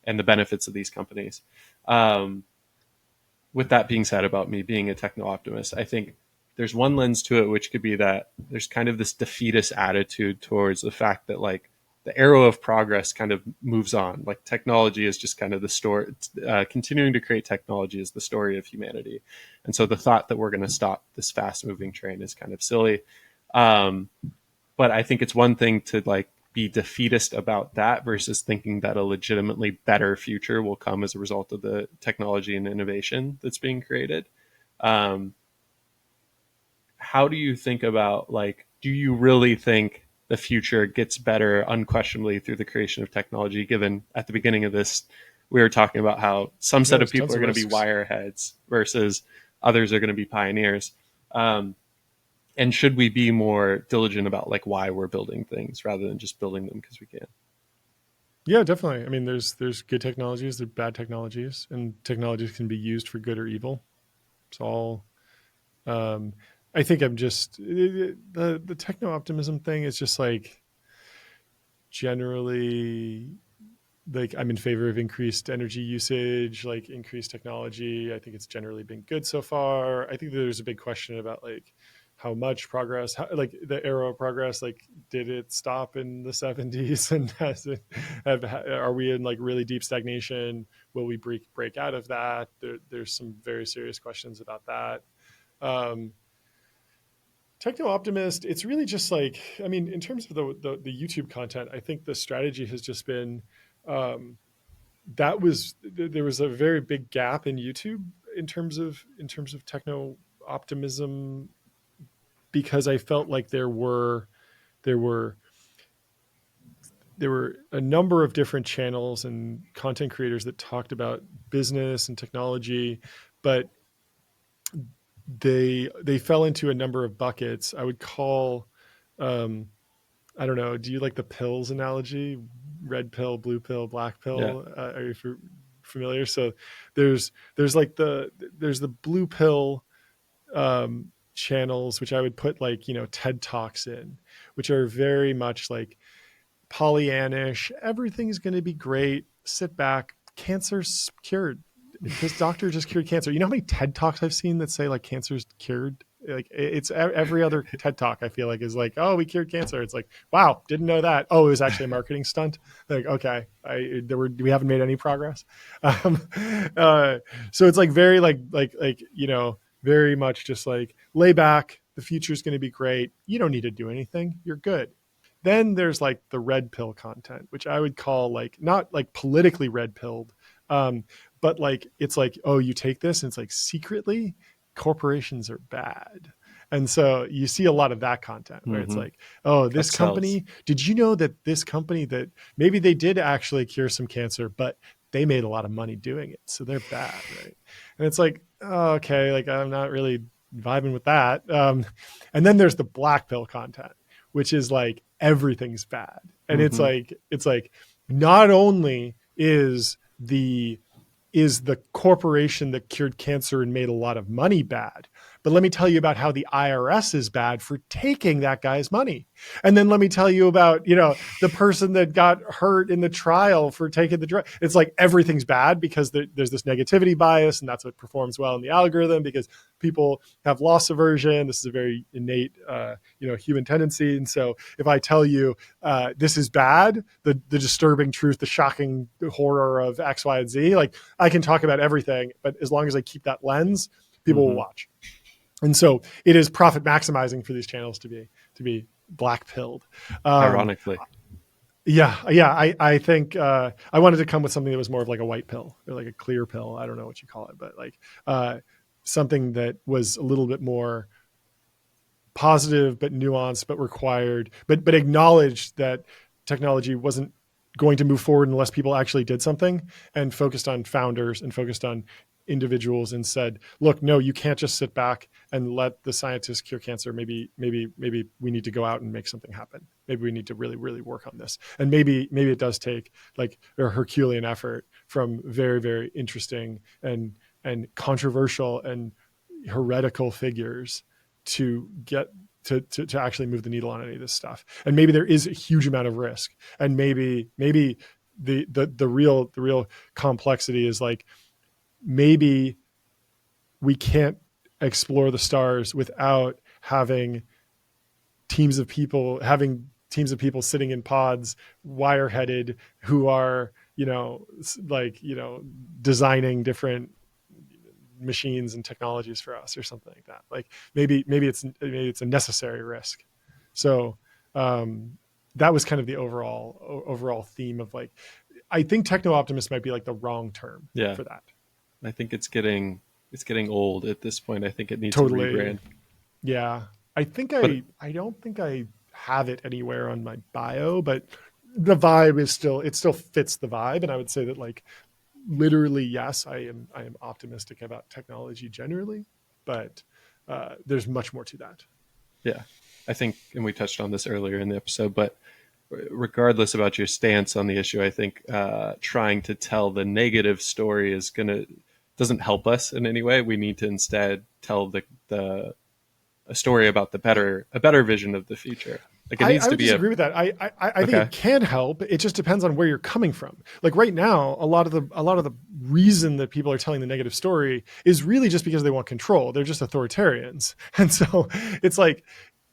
and the benefits of these companies. With that being said, about me being a techno optimist, I think there's one lens to it, which could be that there's kind of this defeatist attitude towards the fact that like the arrow of progress kind of moves on. Like technology is just kind of the story, continuing to create technology is the story of humanity. And so the thought that we're going to stop this fast moving train is kind of silly. But I think it's one thing to like be defeatist about that versus thinking that a legitimately better future will come as a result of the technology and innovation that's being created. How do you think about like, do you really think the future gets better unquestionably through the creation of technology, given at the beginning of this, we were talking about how some set of people are going to be wireheads versus others are going to be pioneers. And should we be more diligent about like why we're building things rather than just building them because we can? Yeah, definitely. I mean, there's good technologies, there's bad technologies, and technologies can be used for good or evil. It's all I think I'm just the techno optimism thing is just like generally like I'm in favor of increased energy usage, like increased technology. I think it's generally been good so far. I think there's a big question about like how much progress, like the arrow of progress, like did it stop in the 70s and are we in like really deep stagnation? Will we break out of that? There's some very serious questions about that. Um, Techno optimist, it's really just like, I mean, in terms of the YouTube content, I think the strategy has just been um, there was a very big gap in YouTube in terms of techno optimism because I felt like there were there were a number of different channels and content creators that talked about business and technology, but they fell into a number of buckets. I would call um, I don't know. Do you like the pills analogy? Red pill, blue pill, black Yeah. pill. Are you familiar? So there's like there's the blue pill channels, which I would put like TED Talks in, which are very much like Pollyannish. Everything's going to be great. Sit back. Cancer's cured. This doctor just cured cancer. You know how many TED Talks I've seen that say like cancer's cured? Like it's every other TED Talk I feel like is like, oh, we cured cancer. It's like, wow, didn't know that. Oh, it was actually a marketing stunt. Like, okay, we haven't made any progress. Um, uh, so it's like very like very much just like lay back. The future's going to be great. You don't need to do anything. You're good. Then there's like the red pill content, which I would call like not like politically red pilled, um, but like it's like, oh, you take this and it's like secretly corporations are bad. And so you see a lot of that content where it's Mm-hmm. like, oh, That this sells. company, did you know that this company that maybe they did actually cure some cancer, but they made a lot of money doing it. So they're bad, right? And it's like, oh, okay, like I'm not really vibing with that. And then there's the black pill content, which is like everything's bad. And Mm-hmm. it's like not only is the corporation that cured cancer and made a lot of money bad, but let me tell you about how the IRS is bad for taking that guy's money. And then let me tell you about, the person that got hurt in the trial for taking the drug. It's like everything's bad because there's this negativity bias, and that's what performs well in the algorithm because people have loss aversion. This is a very innate, human tendency. And so if I tell you this is bad, the disturbing truth, the shocking horror of X, Y, and Z, like I can talk about everything, but as long as I keep that lens, people will Mm-hmm. watch. And so it is profit maximizing for these channels to be black pilled. Um, Ironically. yeah. I think I wanted to come with something that was more of like a white pill or like a clear pill. I don't know what you call it, but like something that was a little bit more positive, but nuanced, but required, but acknowledged that technology wasn't going to move forward unless people actually did something, and focused on founders and focused on individuals and said, look, no, you can't just sit back and let the scientists cure cancer. Maybe we need to go out and make something happen. Maybe we need to really, really work on this. And maybe it does take like a Herculean effort from very, very interesting and controversial and heretical figures to get to actually move the needle on any of this stuff. And maybe there is a huge amount of risk. And maybe the real complexity is like, maybe we can't explore the stars without having teams of people sitting in pods, wire headed, who are, designing different machines and technologies for us or something like that. Like maybe it's a necessary risk. So that was kind of the overall theme of like, I think techno optimist might be like the wrong term Yeah. for that. I think it's getting old at this point. I think it needs a Totally. rebrand. Yeah. But I don't think I have it anywhere on my bio, but the vibe is it still fits the vibe. And I would say that like literally, yes, I am optimistic about technology generally, but there's much more to that. yeah, I think, and we touched on this earlier in the episode, but regardless about your stance on the issue, I think trying to tell the negative story doesn't help us in any way. We need to instead tell the a story about a better vision of the future. Like it needs I to would be disagree with that. I think okay. it can help. It just depends on where you're coming from. Like right now, a lot of the reason that people are telling the negative story is really just because they want control. They're just authoritarians, and so it's like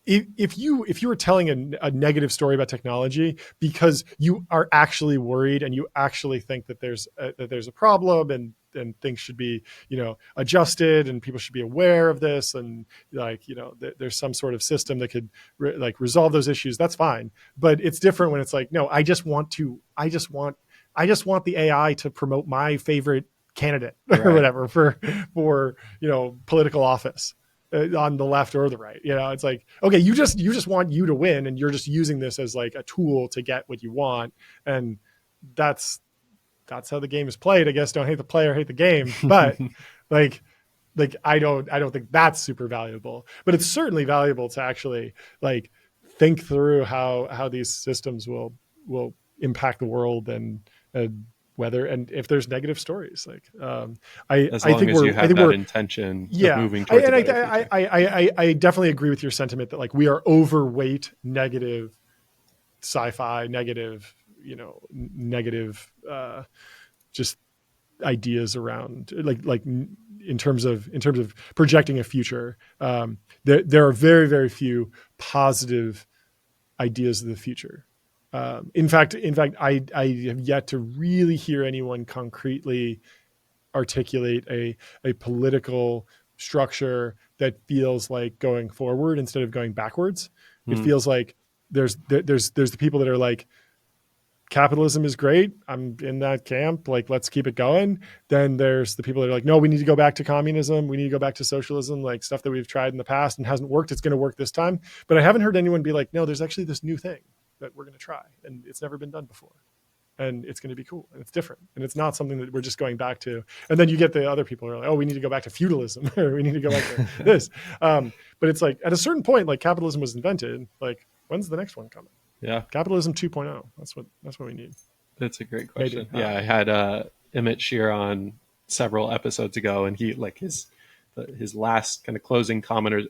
if you were telling a negative story about technology because you are actually worried and you actually think that there's a problem and things should be adjusted and people should be aware of this and there's some sort of system that could resolve those issues, that's fine. But it's different when it's like, no, I just want the AI to promote my favorite candidate or whatever for political office on the left or the right. It's like, okay, you just want you to win and you're just using this as like a tool to get what you want. And that's how the game is played. I guess don't hate the player, hate the game. But like I don't think that's super valuable, but it's certainly valuable to actually like think through how these systems will impact the world and whether and if there's negative stories. Like As long as you have that intention of moving towards a better future. I definitely agree with your sentiment that like we are overweight negative sci-fi, negative negative just ideas around like in terms of projecting a future. There are very, very few positive ideas of the future. In fact, I have yet to really hear anyone concretely articulate a political structure that feels like going forward instead of going backwards. It feels like there's the people that are like, capitalism is great, I'm in that camp, like let's keep it going. Then there's the people that are like, no, we need to go back to communism, we need to go back to socialism, like stuff that we've tried in the past and hasn't worked, it's going to work this time. But I haven't heard anyone be like, no, there's actually this new thing that we're going to try and it's never been done before and it's going to be cool and it's different and it's not something that we're just going back to. And then you get the other people who are like, oh, we need to go back to feudalism or we need to go back to this. But it's like at a certain point, like capitalism was invented, like when's the next one coming? Yeah, capitalism 2.0. That's what we need. That's a great question. Maybe. Yeah, I had Emmett Shear on several episodes ago, and he like his last kind of closing comment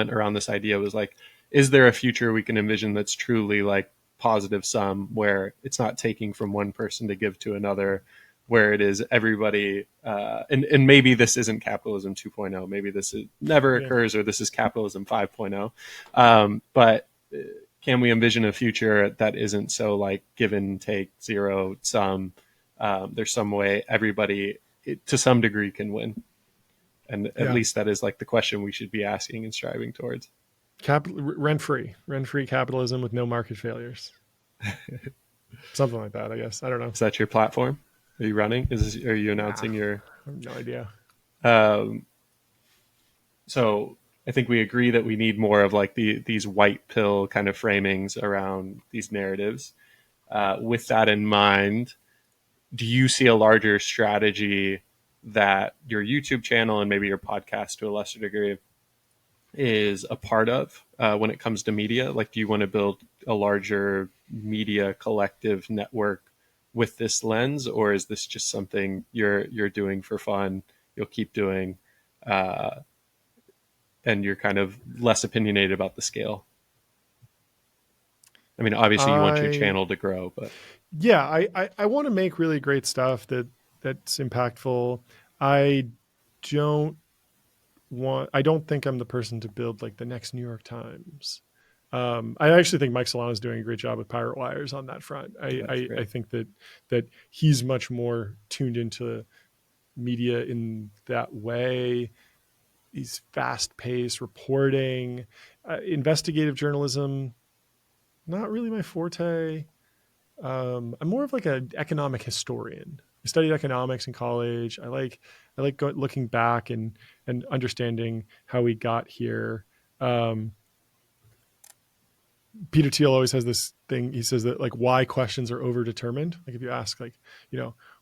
around this idea was like, is there a future we can envision that's truly like positive sum, where it's not taking from one person to give to another, where it is everybody, and maybe this isn't capitalism 2.0, maybe this never occurs, or this is capitalism 5.0, but can we envision a future that isn't so like give and take, zero sum? There's some way everybody to some degree can win, at least that is like the question we should be asking and striving towards. Rent-free capitalism with no market failures. Something like that, I guess. I don't know. Is that your platform? Are you running? Are you announcing your? I have no idea. So I think we agree that we need more of like these white pill kind of framings around these narratives. With that in mind, do you see a larger strategy that your YouTube channel and maybe your podcast to a lesser degree is a part of when it comes to media? Like, do you want to build a larger media collective network with this lens, or is this just something you're doing for fun, you'll keep doing, and you're kind of less opinionated about the scale? I mean, obviously you want your channel to grow, but yeah, I want to make really great stuff that's impactful. I don't think I'm the person to build like the next New York Times. I actually think Mike Solana is doing a great job with Pirate Wires on that front. I think that he's much more tuned into media in that way. He's fast-paced reporting, investigative journalism, not really my forte. I'm more of like an economic historian. I studied economics in college. I like looking back and understanding how we got here. Peter Thiel always has this thing. He says that like why questions are overdetermined. Like if you ask like,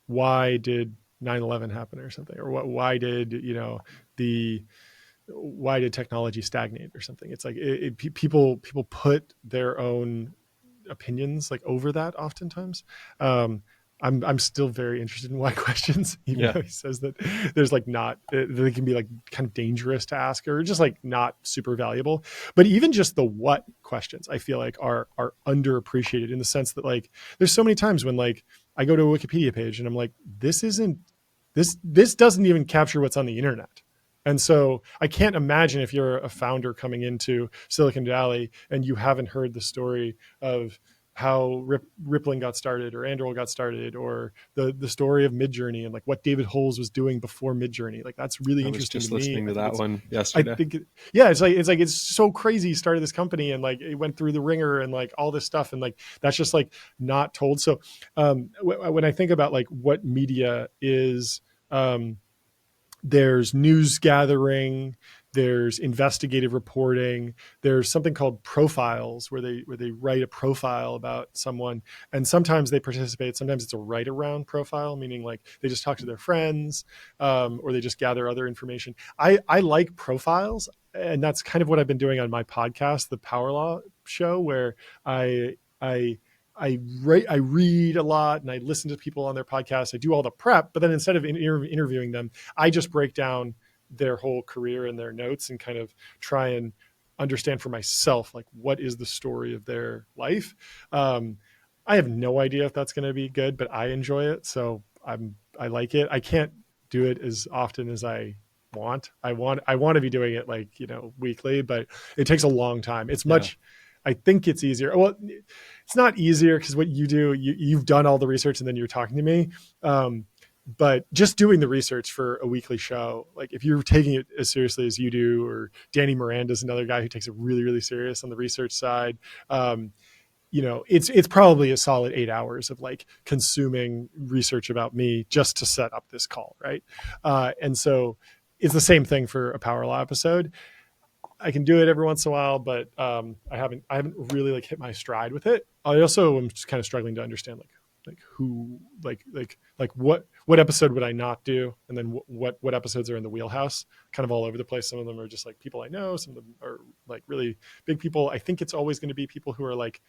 why did 9/11 happen or something, or why did, why did technology stagnate or something? It's like people put their own opinions like over that oftentimes. I'm still very interested in why questions, even Yeah. though he says that there's like not, they can be like kind of dangerous to ask or just like not super valuable. But even just the what questions I feel like are underappreciated, in the sense that like there's so many times when like I go to a Wikipedia page and I'm like, this doesn't even capture what's on the internet. And so I can't imagine if you're a founder coming into Silicon Valley and you haven't heard the story of how Rippling got started, or Anduril got started, or the story of Midjourney and like what David Holes was doing before Midjourney. Like that's really I was interesting just to me. listening to that one I yesterday. think, yeah, it's so crazy. He started this company and like it went through the ringer and like all this stuff, and like that's just like not told. So when I think about like what media is, um, there's news gathering, there's investigative reporting, there's something called profiles where they write a profile about someone, and sometimes they participate, sometimes it's a write around profile, meaning like they just talk to their friends, or they just gather other information. I like profiles, and that's kind of what I've been doing on my podcast, the Power Law Show, where I I read a lot and I listen to people on their podcasts. I do all the prep, but then instead of interviewing them, I just break down their whole career and their notes and kind of try and understand for myself, like what is the story of their life. I have no idea if that's going to be good, but I enjoy it. So I like it. I can't do it as often as I want. I want to be doing it like, weekly, but it takes a long time. It's Yeah. much, I think it's easier. Well, it's not easier because what you do, you've done all the research and then you're talking to me. But just doing the research for a weekly show, like if you're taking it as seriously as you do, or Danny Miranda's another guy who takes it really, really serious on the research side, it's probably a solid 8 hours of like consuming research about me just to set up this call, right? And so it's the same thing for a Power Law episode. I can do it every once in a while, but I haven't really like hit my stride with it. I also am just kind of struggling to understand like who like what episode would I not do, and then what episodes are in the wheelhouse, kind of all over the place. Some of them are just like people I know, some of them are like really big people. I think it's always going to be people who are like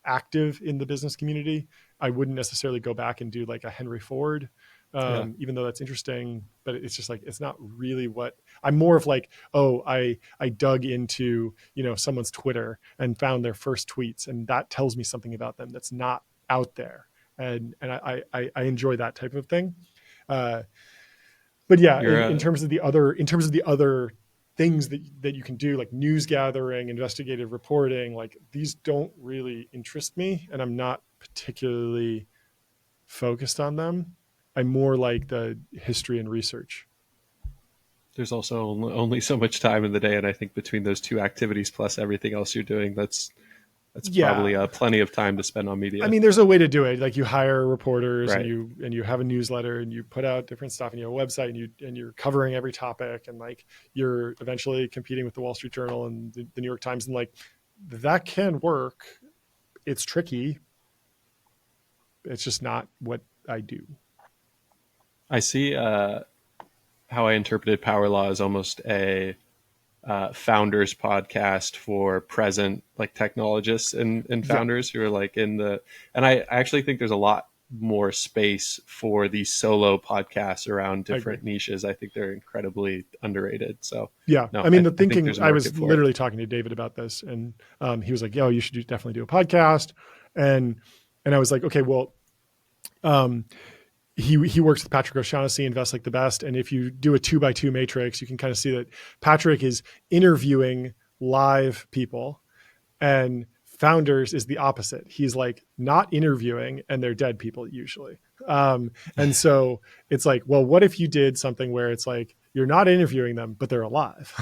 active in the business community. I wouldn't necessarily go back and do like a Henry Ford, Yeah. even though that's interesting, but it's just like, it's not really what I'm more of like, oh, I dug into, someone's Twitter and found their first tweets, and that tells me something about them that's not out there. And I enjoy that type of thing. Uh, but yeah, You're in terms of the other things that you can do, like news gathering, investigative reporting, like these don't really interest me, and I'm not particularly focused on them. I'm more like the history and research. there's also only so much time in the day, and I think between those two activities plus everything else you're doing, that's Yeah, probably plenty of time to spend on I media. mean, there's a way to do it. Like you hire reporters, and Right. you have a newsletter, and you put out different stuff, and you have a website, and you're covering every topic, and like you're eventually competing with the Wall Street Journal and the New York Times, and like that can work. It's tricky. It's just not what I do. I see how I interpreted Power Law as almost a founders podcast for present like technologists and Yeah, founders who are like and I actually think there's a lot more space for these solo podcasts around I agree. different niches. I think they're incredibly underrated. So Yeah, no, I mean, the I think thinking. there's a I was market for it. literally talking to David about this, and he was like, "Yo, you should definitely do a podcast," and I was like, "Okay, well." Um, he works with Patrick O'Shaughnessy, Invest Like the Best. And if you do a 2x2 matrix, you can kind of see that Patrick is interviewing live people, and Founders is the opposite. He's like not interviewing, and they're dead people usually. And so it's like, well, what if you did something where it's like you're not interviewing them, but they're alive?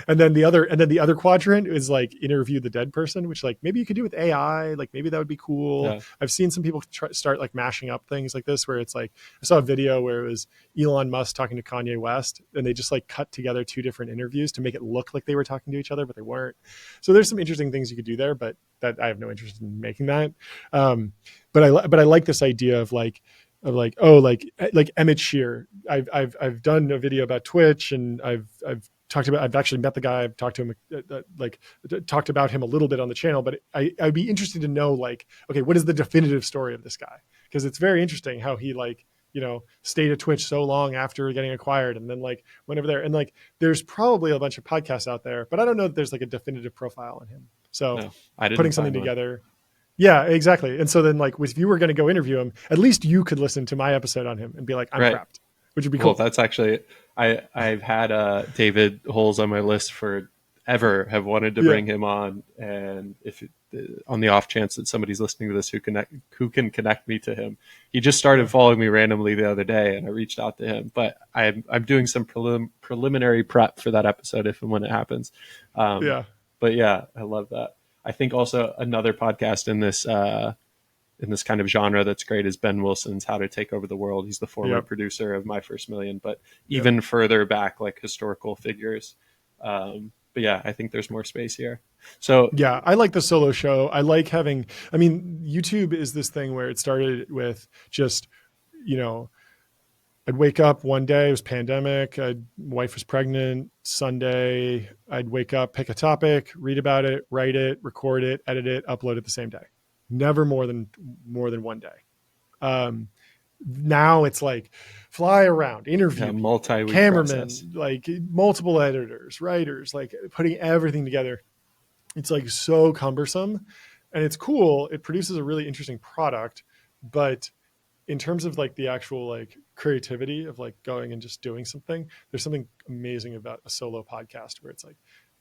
And then the other quadrant is like interview the dead person, which like maybe you could do with AI. Like maybe that would be cool. Yeah. I've seen some people start like mashing up things like this, where it's like I saw a video where it was Elon Musk talking to Kanye West, and they just like cut together two different interviews to make it look like they were talking to each other, but they weren't. So there's some interesting things you could do there, but that I have no interest in making that. But I like this idea of like oh like Emmett Shear. I've done a video about Twitch, and I've I've actually met the guy. I've talked to him, talked about him a little bit on the channel, but I'd be interested to know, like, okay, what is the definitive story of this guy? Because it's very interesting how he, like, stayed at Twitch so long after getting acquired and then, like, went over there. And, like, there's probably a bunch of podcasts out there, but I don't know that there's, like, a definitive profile on him. So No, I didn't putting something together. Yeah, exactly. And so then, like, if you were going to go interview him, at least you could listen to my episode on him and be like, I'm Right. prepped, which would be cool. Well, that's actually, I've had David Holes on my list forever, have wanted to bring him on. And if on the off chance that somebody's listening to this who can connect me to him, he just started following me randomly the other day, and I reached out to him. But I'm doing some preliminary prep for that episode if and when it happens. But yeah, I love that. I think also another podcast in this kind of genre that's great is Ben Wilson's How to Take Over the World. He's the former producer of My First Million, but even further back, like historical figures. But yeah, I think there's more space here. So yeah, I like the solo show. I like having, I mean, YouTube is this thing where it started with just, I'd wake up one day, it was pandemic, wife was pregnant, Sunday, I'd wake up, pick a topic, read about it, write it, record it, edit it, upload it the same day. Never more than one day. Now it's like fly around, interview, multi-week cameramen, process. like multiple editors, writers, like putting everything together. It's like so cumbersome, and it's cool. It produces a really interesting product, but in terms of like the actual like creativity of like going and just doing something, there's something amazing about a solo podcast where it's like,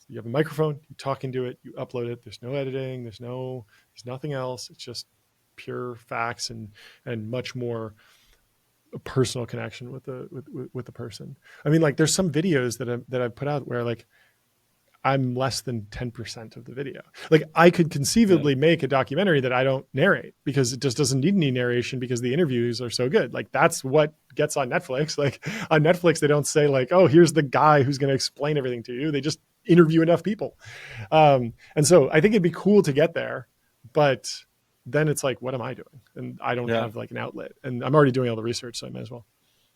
you have a microphone, you talk into it, you upload it. There's no editing. There's nothing else. It's just pure facts and much more a personal connection with the person. I mean, like, there's some videos that I've put out where, like, I'm less than 10% of the video. Like, I could conceivably make a documentary that I don't narrate because it just doesn't need any narration because the interviews are so good. Like, that's what gets on Netflix. Like, on Netflix, they don't say, like, oh, here's the guy who's going to explain everything to you. They just interview enough people. And so I think it'd be cool to get there, but then it's like, what am I doing? And I don't have like an outlet, and I'm already doing all the research, so I might as well.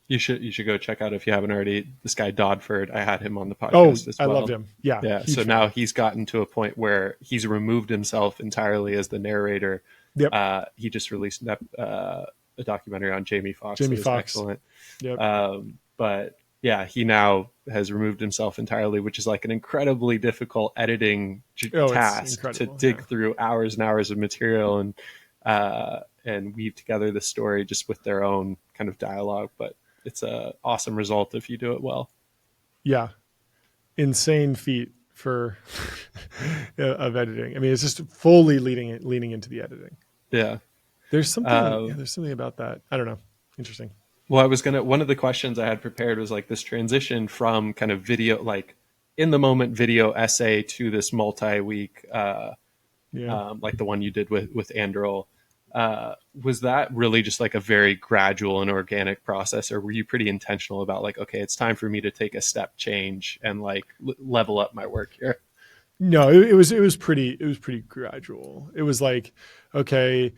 You should go check out, if you haven't already, this guy Dodford. I had him on the podcast as well. I loved him. Yeah. So now he's gotten to a point where he's removed himself entirely as the narrator. Yep. He just released a documentary on Jamie Foxx. Excellent. Yep. But yeah, he now has removed himself entirely, which is like an incredibly difficult editing task to dig through hours and hours of material and weave together the story just with their own kind of dialogue. But it's an awesome result if you do it well. Yeah. Insane feat for of editing. I mean, it's just fully leaning into the editing. Yeah. There's something about that. I don't know. Interesting. Well, one of the questions I had prepared was like this transition from kind of video, like in the moment video essay to this multi-week, like the one you did with Androl. Was that really just like a very gradual and organic process, or were you pretty intentional about like, okay, it's time for me to take a step change and like level up my work here? No, it was pretty gradual. It was like, okay,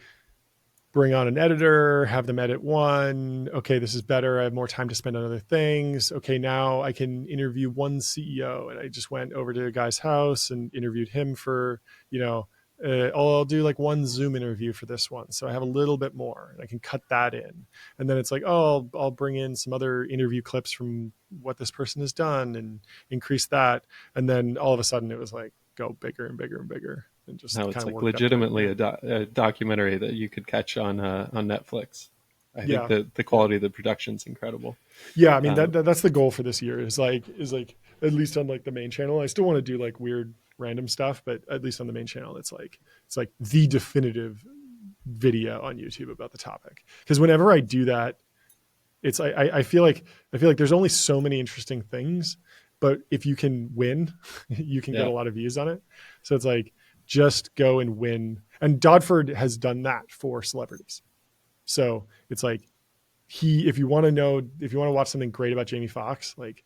bring on an editor, have them edit one. Okay, this is better. I have more time to spend on other things. Okay, now I can interview one CEO. And I just went over to a guy's house and interviewed him for, I'll do like one Zoom interview for this one. So I have a little bit more and I can cut that in. And then it's like, oh, I'll bring in some other interview clips from what this person has done and increase that. And then all of a sudden it was like, go bigger and bigger and bigger. And just now it's like legitimately a documentary that you could catch on Netflix. I think the quality of the production is incredible. Yeah, I mean that's the goal for this year is like at least on like the main channel. I still want to do like weird random stuff, but at least on the main channel, it's like the definitive video on YouTube about the topic. Because whenever I do that, it's I feel like there's only so many interesting things, but if you can win, you can get a lot of views on it. So it's like, just go and win. And Dodford has done that for celebrities. So it's like if you want to watch something great about Jamie Foxx, like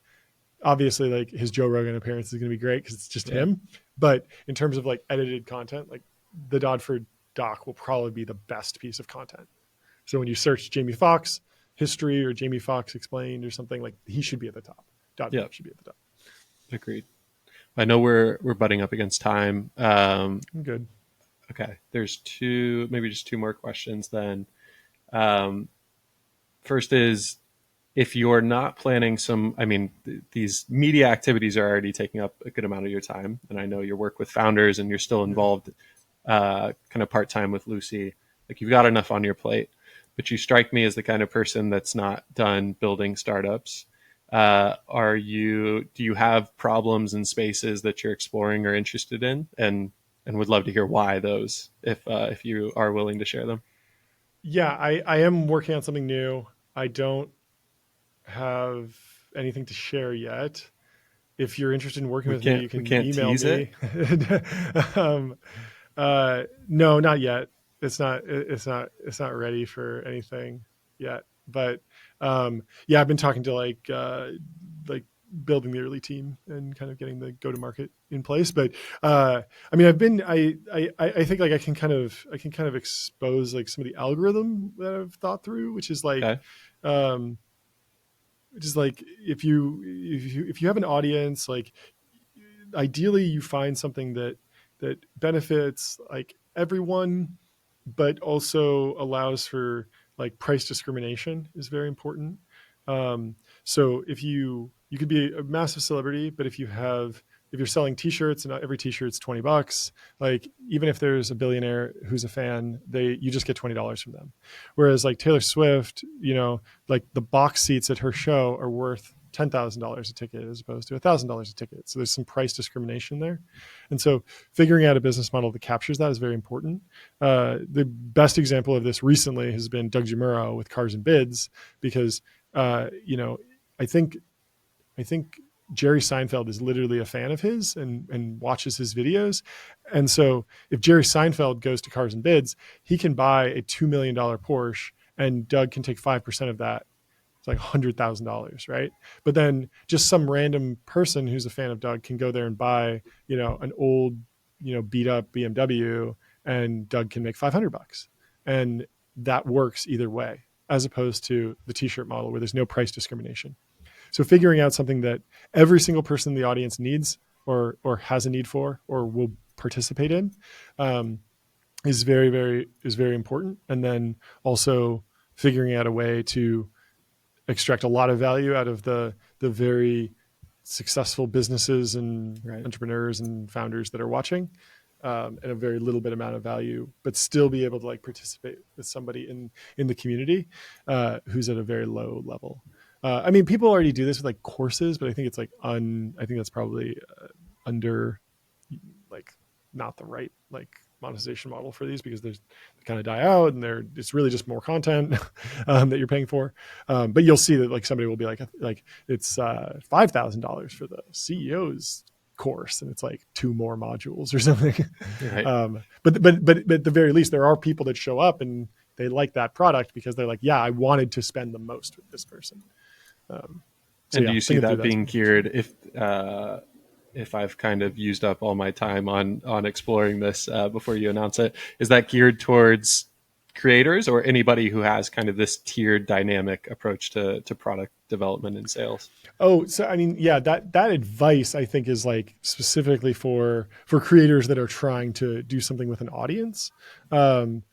obviously like his Joe Rogan appearance is going to be great because it's just him. But in terms of like edited content, like the Dodford doc will probably be the best piece of content. So when you search Jamie Foxx history or Jamie Foxx explained or something, like he should be at the top. Dodford should be at the top. Agreed. I know we're butting up against time. I'm good. Okay, there's maybe just two more questions then. Um, First is, if you're not planning these media activities are already taking up a good amount of your time, and I know your work with founders and you're still Yeah. involved kind of part time with Lucy, like you've got enough on your plate, but you strike me as the kind of person that's not done building startups. Do you have problems and spaces that you're exploring or interested in, and would love to hear why those, if you are willing to share them. Yeah, I am working on something new. I don't have anything to share yet. If you're interested in working We with me, can't you we can can't email tease it. me. um, no, not yet. It's not ready for anything yet. But yeah, I've been talking to like building the early team and kind of getting the go to market in place. But I mean, I think like I can kind of expose like some of the algorithm that I've thought through, Okay. um, which is like if you have an audience, like ideally you find something that benefits like everyone, but also allows for like price discrimination is very important. um, so if you could be a massive celebrity, but if you're selling t-shirts and every t-shirt's $20, like even if there's a billionaire who's a fan, you just get $20 from them. Whereas like Taylor Swift, like the box seats at her show are worth $10,000 a ticket as opposed to $1,000 a ticket. So there's some price discrimination there. And so figuring out a business model that captures that is very important. The best example of this recently has been Doug Jamuro with Cars and Bids, because you know, I think I think Jerry Seinfeld is literally a fan of his and watches his videos. And so if Jerry Seinfeld goes to Cars and Bids, he can buy a $2 million Porsche, and Doug can take 5% of that. It's like $100,000, right? But then just some random person who's a fan of Doug can go there and buy, an old, beat up BMW, and Doug can make $500. And that works either way, as opposed to the t-shirt model where there's no price discrimination. So figuring out something that every single person in the audience needs, or has a need for, or will participate in, um, is very important. And then also figuring out a way to extract a lot of value out of the very successful businesses and Right. entrepreneurs and founders that are watching, and a very little bit amount of value, but still be able to like participate with somebody in the community who's at a very low level. I mean, people already do this with like courses, but I think it's like I think that's probably under like not the right like monetization model for these, because they kind of die out and it's really just more content that you're paying for. But you'll see that like somebody will be like it's $5,000 for the CEO's course, and it's like two more modules or something. Right. But at the very least, there are people that show up and they like that product because they're like, yeah, I wanted to spend the most with this person. So And do yeah, you see thinking through that that's being geared, if I've kind of used up all my time on exploring this before you announce it, is that geared towards creators or anybody who has kind of this tiered dynamic approach to product development and sales? Oh, so I mean, yeah, that advice I think is like specifically for creators that are trying to do something with an audience. Um,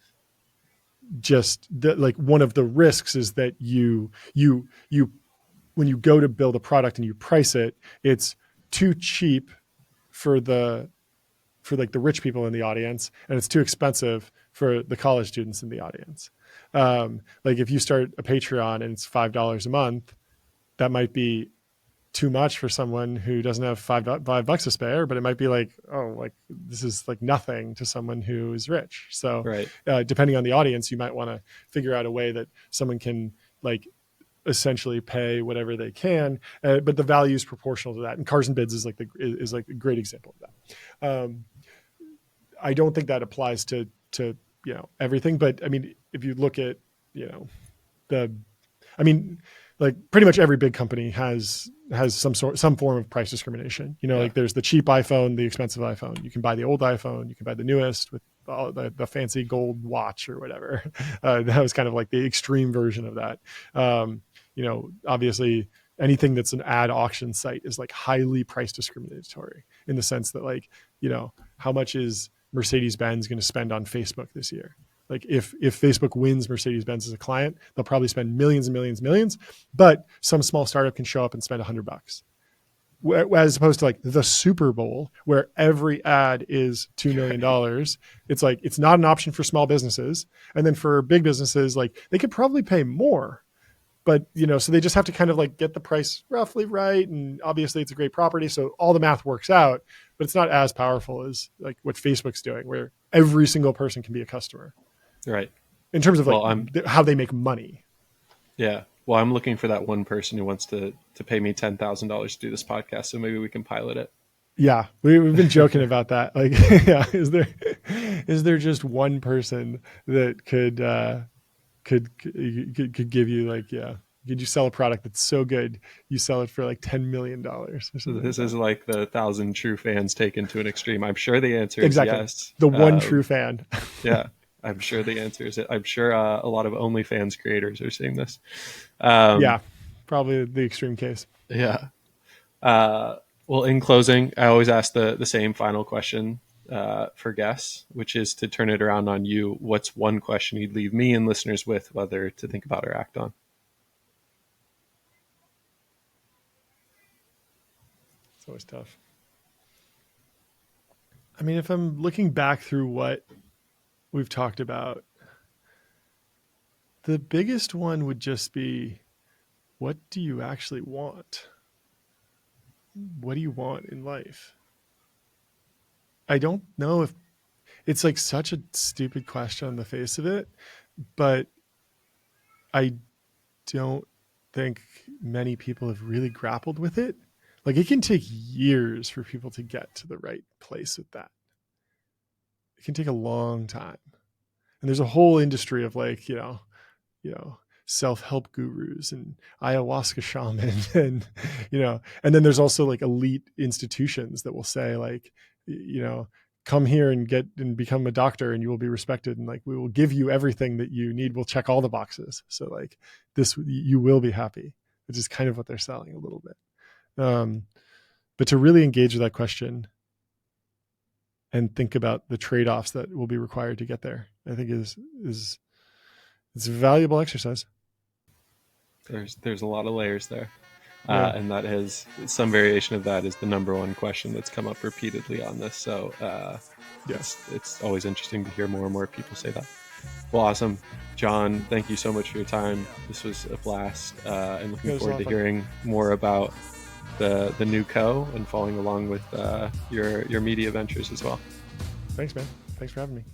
just like one of the risks is that you when you go to build a product and you price it, it's too cheap for like the rich people in the audience, and it's too expensive for the college students in the audience. Like if you start a Patreon and it's $5 a month, that might be too much for someone who doesn't have $5 to spare, but it might be like, oh, like this is like nothing to someone who is rich. So Right. depending on the audience, you might want to figure out a way that someone can like essentially pay whatever they can, but the value is proportional to that. And Cars and Bids is like a great example of that. I don't think that applies to everything, but I mean, if you look at you know the I mean, like pretty much every big company has some form of price discrimination. Yeah. Like there's the cheap iPhone, the expensive iPhone. You can buy the old iPhone, you can buy the newest with all the fancy gold watch or whatever. That was kind of like the extreme version of that. Obviously, anything that's an ad auction site is like highly price discriminatory in the sense that, like, how much is Mercedes-Benz going to spend on Facebook this year? Like if Facebook wins Mercedes-Benz as a client, they'll probably spend millions and millions and millions, but some small startup can show up and spend $100. As opposed to like the Super Bowl, where every ad is $2 million. It's like, it's not an option for small businesses. And then for big businesses, like they could probably pay more, but so they just have to kind of like get the price roughly right. And obviously it's a great property, so all the math works out, but it's not as powerful as like what Facebook's doing, where every single person can be a customer. Right. In terms of like how they make money. Yeah. Well, I'm looking for that one person who wants to pay me $10,000 to do this podcast. So maybe we can pilot it. Yeah. We've been joking about that. Like, yeah, is there just one person that could give you like, yeah, could you sell a product that's so good you sell it for like $10 million or something? This is like the 1,000 true fans taken to an extreme. I'm sure the answer is exactly. Yes. The one true fan. Yeah. I'm sure the answer is it. I'm sure a lot of OnlyFans creators are seeing this. Yeah, probably the extreme case. Yeah. Well, in closing, I always ask the same final question for guests, which is to turn it around on you. What's one question you'd leave me and listeners with, whether to think about or act on? It's always tough. I mean, if I'm looking back through what we've talked about, the biggest one would just be, what do you actually want? What do you want in life? I don't know if it's like such a stupid question on the face of it, but I don't think many people have really grappled with it. Like it can take years for people to get to the right place with that. It can take a long time. And there's a whole industry of like, self-help gurus and ayahuasca shaman and, and then there's also like elite institutions that will say like, come here and become a doctor and you will be respected. And like, we will give you everything that you need. We'll check all the boxes. So like this, you will be happy, which is kind of what they're selling a little bit. But to really engage with that question and think about the trade-offs that will be required to get there, I think is it's a valuable exercise. There's a lot of layers there. Yeah. And that is some variation of that is the number one question that's come up repeatedly on this. So yes, it's always interesting to hear more and more people say that. Well, awesome. John, thank you so much for your time. This was a blast, and looking forward to hearing more about the new co and following along with your media ventures as well. Thanks, man. Thanks for having me.